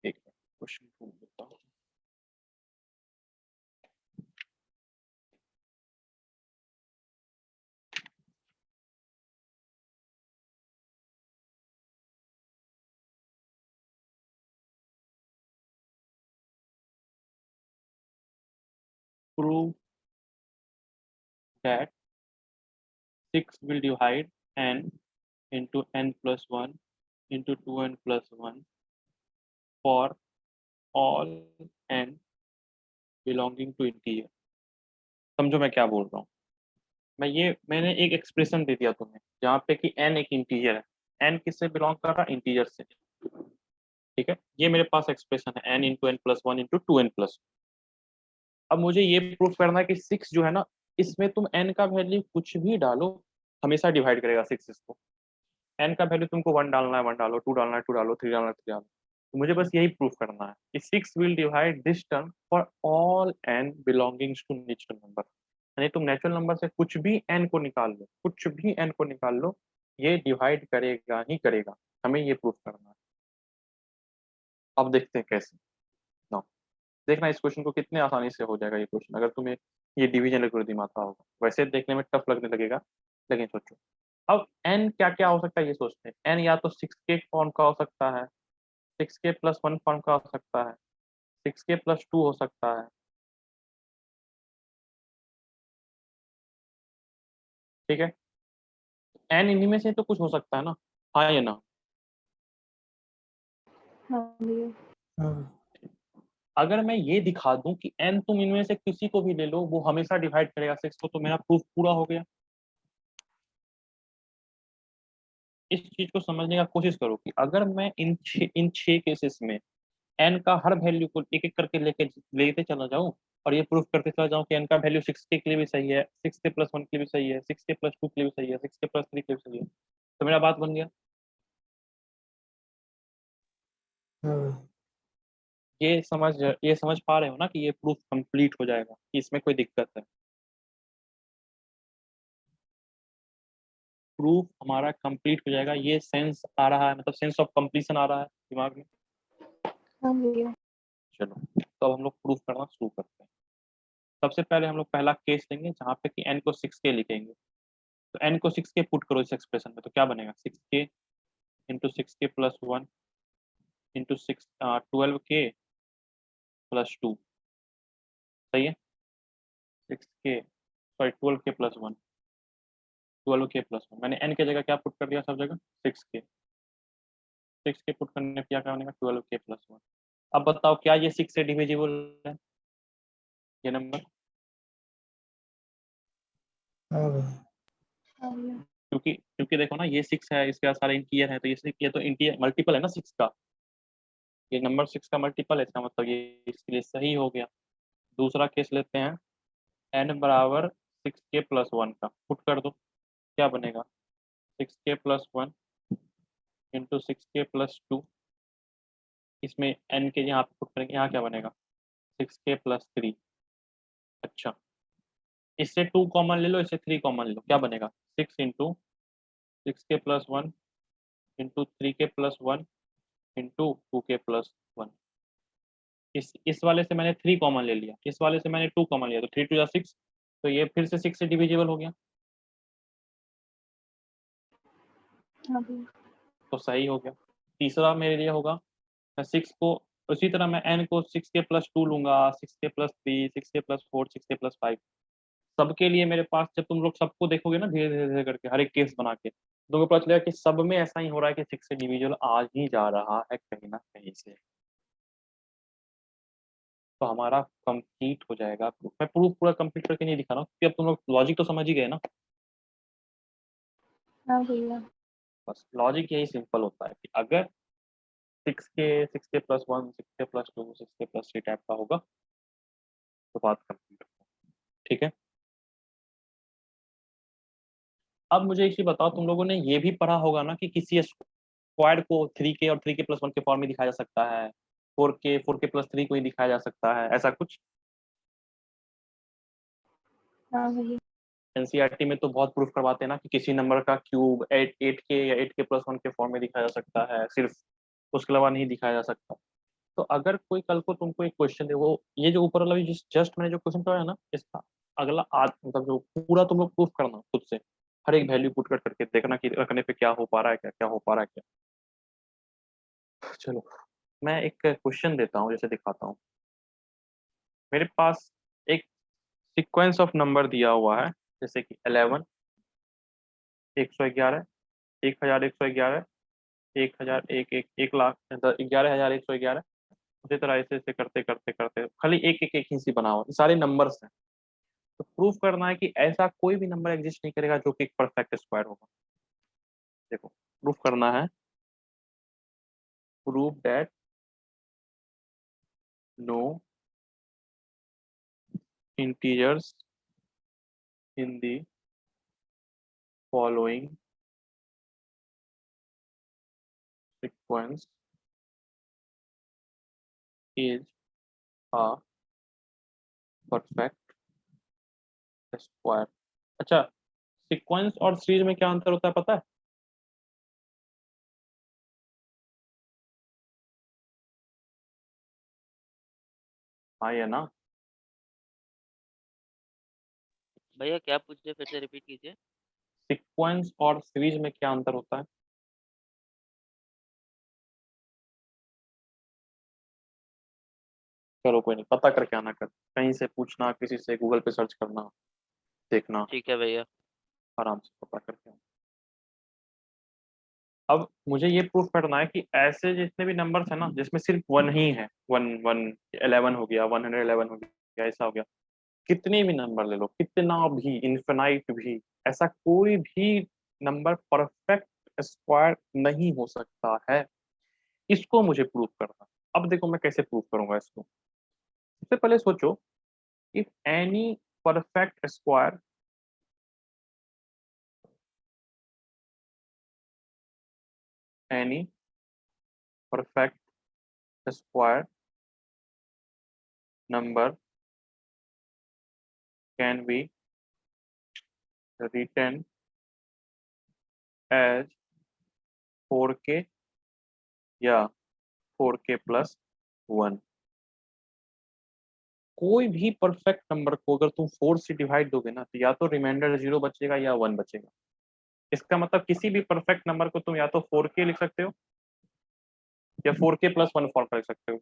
एक क्वेश्चन ढूंढ लेता हूँ। Prove that 6 will divide n into n plus 1 into 2n plus 1 for all n belonging to integer। समझो मैं क्या बोल रहा हूँ। मैंने एक एक्सप्रेशन दे दिया तुम्हें जहाँ पे कि n एक इंटीजर है। n किससे बिलोंग कर रहा है? इंटीजर से। ठीक है, ये मेरे पास एक्सप्रेशन है n into n plus one into two n plus. अब मुझे ये प्रूफ करना है कि 6 जो है ना, इसमें तुम n का वैल्यू कुछ भी डालो, हमेशा डिवाइड करेगा 6 इसको। n का वैल्यू तुमको 1 डालना है 1 डालो, 2 डालना है 2 डालो, 3 डालना है 3 डालो। तो मुझे बस यही प्रूफ करना है कि 6 will divide this term for all n belongings to natural number. यानी तुम नेचुरल नंबर से कुछ भी n को निकाल लो, कुछ भी n को निकाल लो, ये डिवाइड करेगा ही करेगा। हमें ये प्रूफ करना है। अब देखते हैं कैसे ना। देखना इस क्वेश्चन को कितने आसानी से हो जाएगा ये क्वेश्चन, अगर तुम्हें ये डिवीजन एल्गोरिथम आता होगा। वैसे देखने में टफ लगने लगेगा, लेकिन सोचो। अब n क्या क्या हो सकता है ये सोचते हैं। n या तो 6k फॉर्म का हो सकता है, 6k प्लस 1 फॉर्म का हो सकता है, 6k प्लस 2 हो सकता है। ठीक है, n इन्हीं में से तो कुछ हो सकता है ना, हाँ या ना? हाँ भैया। हाँ अगर मैं ये दिखा दूं कि n तुम इनमें से किसी को भी ले लो वो हमेशा डिवाइड करेगा 6 को, तो मेरा प्रूफ पूरा हो गया। इस चीज को समझने का कोशिश करो कि अगर मैं इन छह केसेस में n का हर वैल्यू को एक एक करके लेते चला जाऊं और ये प्रूफ करते चला जाऊं कि n का वैल्यू 6k के लिए भी सही है, 6k प्लस 1 के लिए भी सही है, 6k प्लस 2 के लिए भी सही है, 6k प्लस 3 के लिए भी सही है, तो मेरा बात बन गया। हाँ ये समझ पा रहे हो ना कि ये प्रूफ कंप्लीट हो जाएगा, कि इसमें कोई दिक्कत है? प्रूफ हमारा कंप्लीट हो जाएगा, ये सेंस आ रहा है, मतलब सेंस ऑफ कंप्लीशन आ रहा है दिमाग में। हाँ भैया। चलो, तो अब हम लोग प्रूफ करना शुरू करते हैं। सबसे पहले हम लोग पहला केस लेंगे जहाँ पे कि n को 6k लिखेंगे। तो n को 6k पुट करो इस एक्सप्रेशन में, तो क्या बनेगा? 6k into 6k plus 1 into 12k plus 2। सही है, 6k, sorry 12k plus 1, 12k plus 1। मैंने n की जगह क्या पुट कर दिया सब जगह? 6k। 6k पुट करने पे क्या बनेगा? 12k plus 1। अब बताओ क्या ये 6 से डिविजिबल है ये नंबर? हाँ भाई। हाँ भैया। क्योंकि क्योंकि देखो ना, ये 6 है, इसके सारे इंटीजर है, तो ये तो इंटीजर मल्टीपल है ना 6 का। ये नंबर 6 का मल्टीपल है, इसका मतलब ये इसके लिए सही हो गया। दूसरा केस लेते हैं, n बराबर 6k प्लस 1 का पुट कर दो, क्या बनेगा? 6k plus 1 into 6k plus 2। इसमें n के यहाँ पे पुट करेंगे, यहाँ क्या बनेगा? 6k plus 3। अच्छा, इससे 2 कॉमन ले लो, इससे 3 कॉमन ले लो, क्या बनेगा? 6 into 6k plus 1 into 3k plus 1 into 2k plus 1। इस वाले से मैंने 3 कॉमन ले लिया, इस वाले से मैंने 2 कॉमन लिया, तो 3 टू जा 6, तो ये फिर से 6 से डिविजिबल हो गया, हाँ भैया। तो सही हो गया। तीसरा मेरे लिए होगा, मैं 6 को उसी तरह मैं n को 6k प्लस 2 लूंगा, 6k plus 3, 6k plus 4, 6k plus 5। सबके लिए मेरे पास, जब तुम लोग सबको देखोगे ना धीरे धीरे धीरे करके हर एक केस बना के, तो तुमको पता चलेगा कि सब में ऐसा ही हो रहा है कि 6 से डिविजिबल आ ही जा रहा है कहीं ना कहीं से। तो हमारा कंप्लीट हो जाएगा प्रूफ। मैं प्रूफ पूरा कंप्लीट करके नहीं दिखा रहा हूँ क्योंकि अब तुम लोग लॉजिक तो समझ ही गए ना। हाँ भैया। बस लॉजिक यही सिंपल होता है कि अगर 6k+1, 6k+2, 6k+3 टाइप का होगा, तो बात करते हैं। ठीक है, अब मुझे एक चीज बताओ, तुम लोगों ने ये भी पढ़ा होगा ना कि किसी स्क्वाड को 3k और 3k+1 के फॉर्म में दिखाया जा सकता है, 4k+3 को ही दिखाया जा सकता है, ऐसा कुछ। हाँ भैया। एनसीईआरटी में तो बहुत प्रूफ करवाते हैं ना कि किसी नंबर का क्यूब 8k या 8k+1 के फॉर्म में दिखाया जा सकता है, सिर्फ उसके अलावा नहीं दिखाया जा सकता। तो अगर कोई कल को तुमको एक क्वेश्चन दे, वो ये जो ऊपर वाला भी जस्ट मैंने जो क्वेश्चन पढ़ा है ना, इसका अगला मतलब जो पूरा तुम लोग प्रूफ करना खुद से, हर एक वैल्यू पुट कर करके देखना कि रखने पे क्या हो पा रहा है, क्या क्या हो पा रहा है क्या। चलो मैं एक क्वेश्चन देता हूँ, जैसे दिखाता हूँ। मेरे पास एक सीक्वेंस ऑफ नंबर दिया हुआ है, जैसे कि 11, 111, 1111, 1001, 1 लाख, 11,111। उसी तरह ऐसे ऐसे करते करते करते खाली एक एक एक ही सी बना हुआ, ये सारे नंबर्स हैं। तो प्रूफ करना है कि ऐसा कोई भी नंबर एग्जिस्ट नहीं करेगा जो कि एक परफेक्ट स्क्वायर होगा। देखो प्रूफ करना है, proof that no integers in the following sequence is a perfect square. अच्छा, सीक्वेंस और सीरीज में क्या अंतर होता है पता है? हाँ ये ना, भैया क्या पूछे, फिर से रिपीट कीजिए। सीक्वेंस और सीरीज में क्या अंतर होता है? चलो कोई नहीं, पता करके आना, कर कहीं से पूछना, किसी से गूगल पे सर्च करना, देखना, ठीक है भैया। आराम से पता करके आना। अब मुझे ये प्रूफ करना है कि ऐसे जितने भी नंबर्स है ना जिसमें सिर्फ वन ही है, वन वन 11 हो गया, 111 हो गया, ऐसा हो गया, कितने भी नंबर ले लो, कितना भी, इन्फिनाइट भी, ऐसा कोई भी नंबर परफेक्ट स्क्वायर नहीं हो सकता है। इसको मुझे प्रूफ करना। अब देखो मैं कैसे प्रूफ करूंगा इसको। सबसे पहले सोचो, if any perfect square, any perfect square number can be written as 4k या 4k+1। कोई भी परफेक्ट नंबर को अगर तुम 4 से डिवाइड दोगे ना, तो या तो रिमाइंडर 0 बचेगा या 1 बचेगा। इसका मतलब किसी भी परफेक्ट नंबर को तुम या तो 4k लिख सकते हो या 4k+1 फॉर्म कर सकते हो।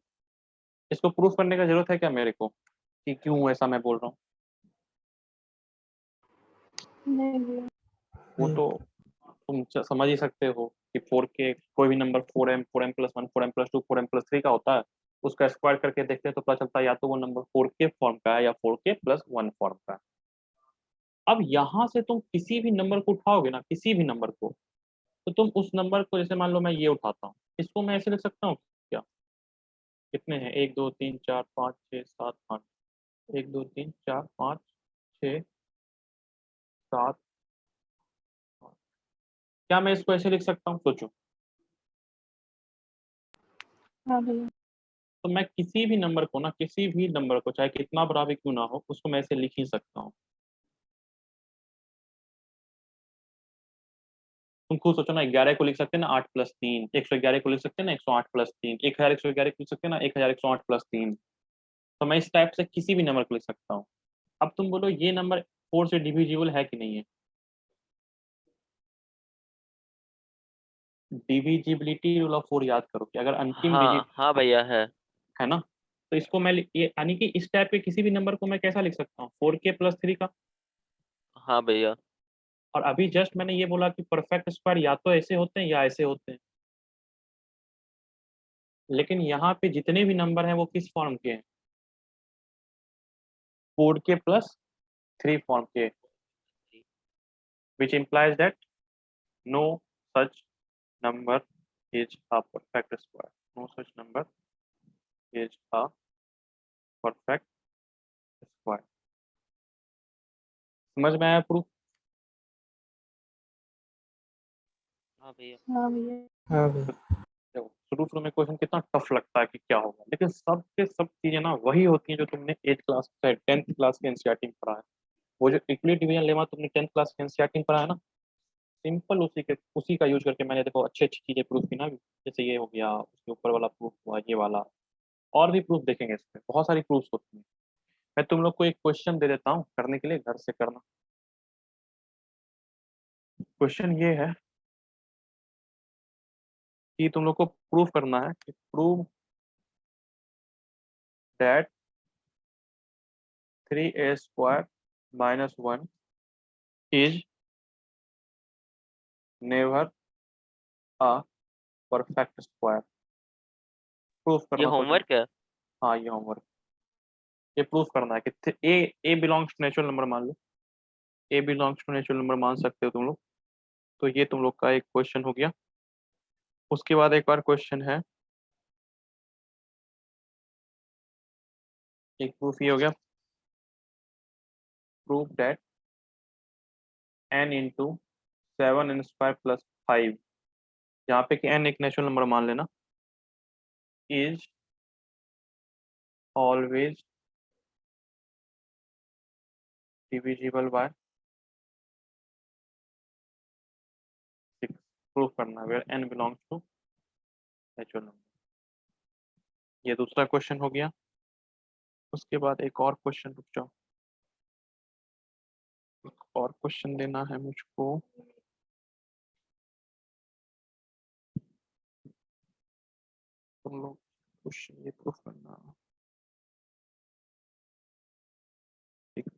इसको प्रूफ करने का जरूरत है क्या मेरे को कि क्यों ऐसा मैं बोल रहा हूँ? नहीं भैया। वो तो तुम समझ ही सकते हो कि 4k कोई भी number 4m, 4m+1, 4m+2, 4m+3 का होता है, उसका स्क्वायर करके देखते हैं तो पता चलता है या तो वो नंबर 4k फॉर्म का है या 4k+1 फॉर्म का है। अब यहां से तुम किसी भी नंबर को उठाओगे ना, किसी भी नंबर को, तो तुम उस नंबर को, जैसे मान लो मैं ये उठाता हूँ, इसको मैं ऐसे लिख सकता हूँ क्या? कितने हैं? 1 2 3 4 5 6 7 8, 1 2 3 4 5 6 7। क्या मैं इसको ऐसे लिख सकता हूँ? सोचो। हाँ भैया। तो मैं किसी भी नंबर को ना, किसी भी नंबर को चाहे कितना बड़ा भी क्यों ना हो, उसको मैं ऐसे लिख ही सकता हूँ। तुम खुद सोचो ना, 11 को लिख सकते हैं ना 8+3, 111 को लिख सकते हैं ना 108+3, 1111 को लिख सकते हैं ना 1108+3। तो मैं इस टाइप से किसी भी नंबर को लिख सकता हूँ। अब तुम बोलो ये नंबर 4 से डिविजिबल है कि नहीं है? डिविजिबिलिटी रूल ऑफ 4 याद करो कि अगर अंतिम डिजिट हाँ हाँ भैया है। है ना, तो इसको मैं ये यानी कि इस टाइप के किसी भी नंबर को मैं कैसा लिख सकता हूँ? 4k+3 का। हाँ भैया। और अभी जस्ट मैंने ये बोला कि परफेक्ट स्क्वायर या तो ऐसे होते हैं या ऐसे होते हैं, लेकिन यहाँ पे जितने भी नंबर हैं वो किस फॉर्म के हैं? 4k+3 फॉर्म के, which implies that no such number is a perfect square। No such number is a perfect square. समझ में आया प्रूफ? हाँ भैया। हाँ भैया। हाँ भाई। देखो शुरू शुरू में क्वेश्चन कितना टफ लगता है कि क्या होगा, लेकिन सब के सब चीजें ना वही होती हैं जो तुमने 8 क्लास 10th क्लास के एनसीईआरटी में पढ़ा है। वो जो इक्विलिब्रियम डिवीजन लेमा तुमने 10th क्लास के एनसीईआरटी में पढ़ा है ना, सिंपल उसी का यूज करके मैंने देखो अच्छी अच्छी चीजें प्रूफ की ना। जैसे ये हो गया, उसके ऊपर वाला प्रूफ हुआ, ये वाला, और भी प्रूफ देखेंगे इसमें, बहुत सारी प्रूफ्स होती हैं। मैं तुम लोग को एक क्वेश्चन दे देता हूँ करने के लिए, घर से करना। क्वेश्चन ये है कि तुम लोग को प्रूफ करना है कि prove that 3a² - 1 is never a perfect square. Proof ये करना तो। होमवर्क है? हाँ ये होमवर्क। ये प्रूफ करना है कि ए बिलोंग्स टू नेचुरल नंबर मान लो, ए बिलोंग्स टू नेचुरल नंबर मान सकते हो तुम लोग। तो ये तुम लोग का एक क्वेश्चन हो गया। उसके बाद एक बार क्वेश्चन है, एक प्रूफ ये हो गया, proof that n into 7n² + 5, जहाँ पे कि n एक नेचुरल नंबर मान लेना, is always divisible by 6। Proof करना है where n belongs to natural number. ये दूसरा क्वेश्चन हो गया। उसके बाद एक और क्वेश्चन, रुक जाओ, एक और क्वेश्चन देना है मुझको। तुम लोग क्वेश्चन ये प्रूफ करना। ठीक।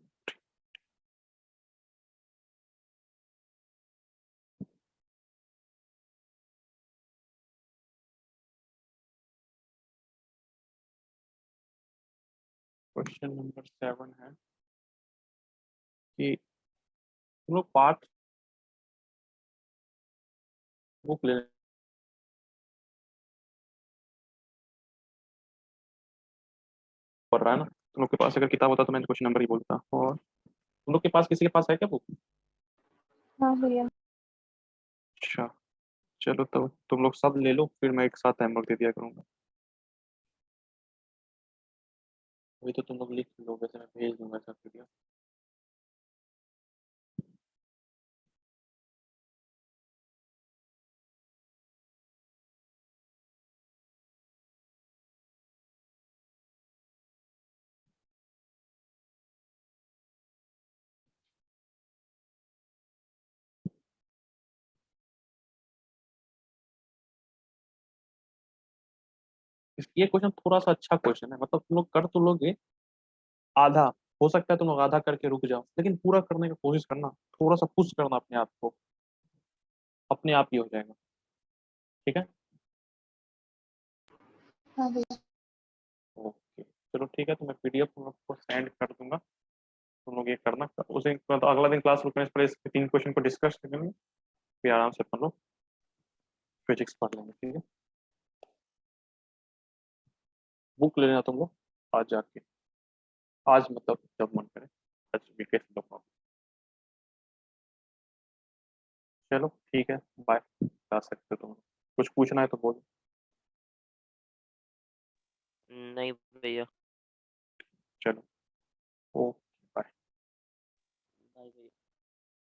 क्वेश्चन नंबर 7 है कि तुम लोग पार्ट बुक ले पढ़ रहा है ना। तुम लोग के पास अगर किताब होता तो मैं क्वेश्चन नंबर ही बोलता। और तुम लोग के पास, किसी के पास है क्या बुक? हाँ भैया। अच्छा, चलो तो तुम लोग सब ले लो, फिर मैं एक साथ होमवर्क दे दिया करूंगा। अभी तो तुम लोग लिख लो, वैसे मैं भेज दूंगा सब वीडियो। ये क्वेश्चन थोड़ा सा अच्छा क्वेश्चन है, मतलब तुम लोग कर तो लोगे आधा, हो सकता है तुम लोग आधा करके रुक जाओ, लेकिन पूरा करने की कोशिश करना, थोड़ा सा पुश करना अपने आप को, अपने आप ही हो जाएगा। ठीक है। हाँ भैया। ओके चलो ठीक है, तो मैं पीडीएफ तुम लोग को सेंड कर दूंगा, तुम लोग ये करना। उसे तो अगला दिन क्लास रुकने से पहले इस 3 क्वेश्चन को डिस्कस करेंगे, फिर आराम से अपन लोग फिजिक्स पढ़ लेंगे। ठीक है। बुक ले लेना तुम लोग आज जाके, आज मतलब जब मन करे, आज वीकेंड लोग। चलो ठीक है, बाय। जा सकते हो तुम, कुछ पूछना है तो बोलो। नहीं भैया। चलो ओके बाय। बाय भैया।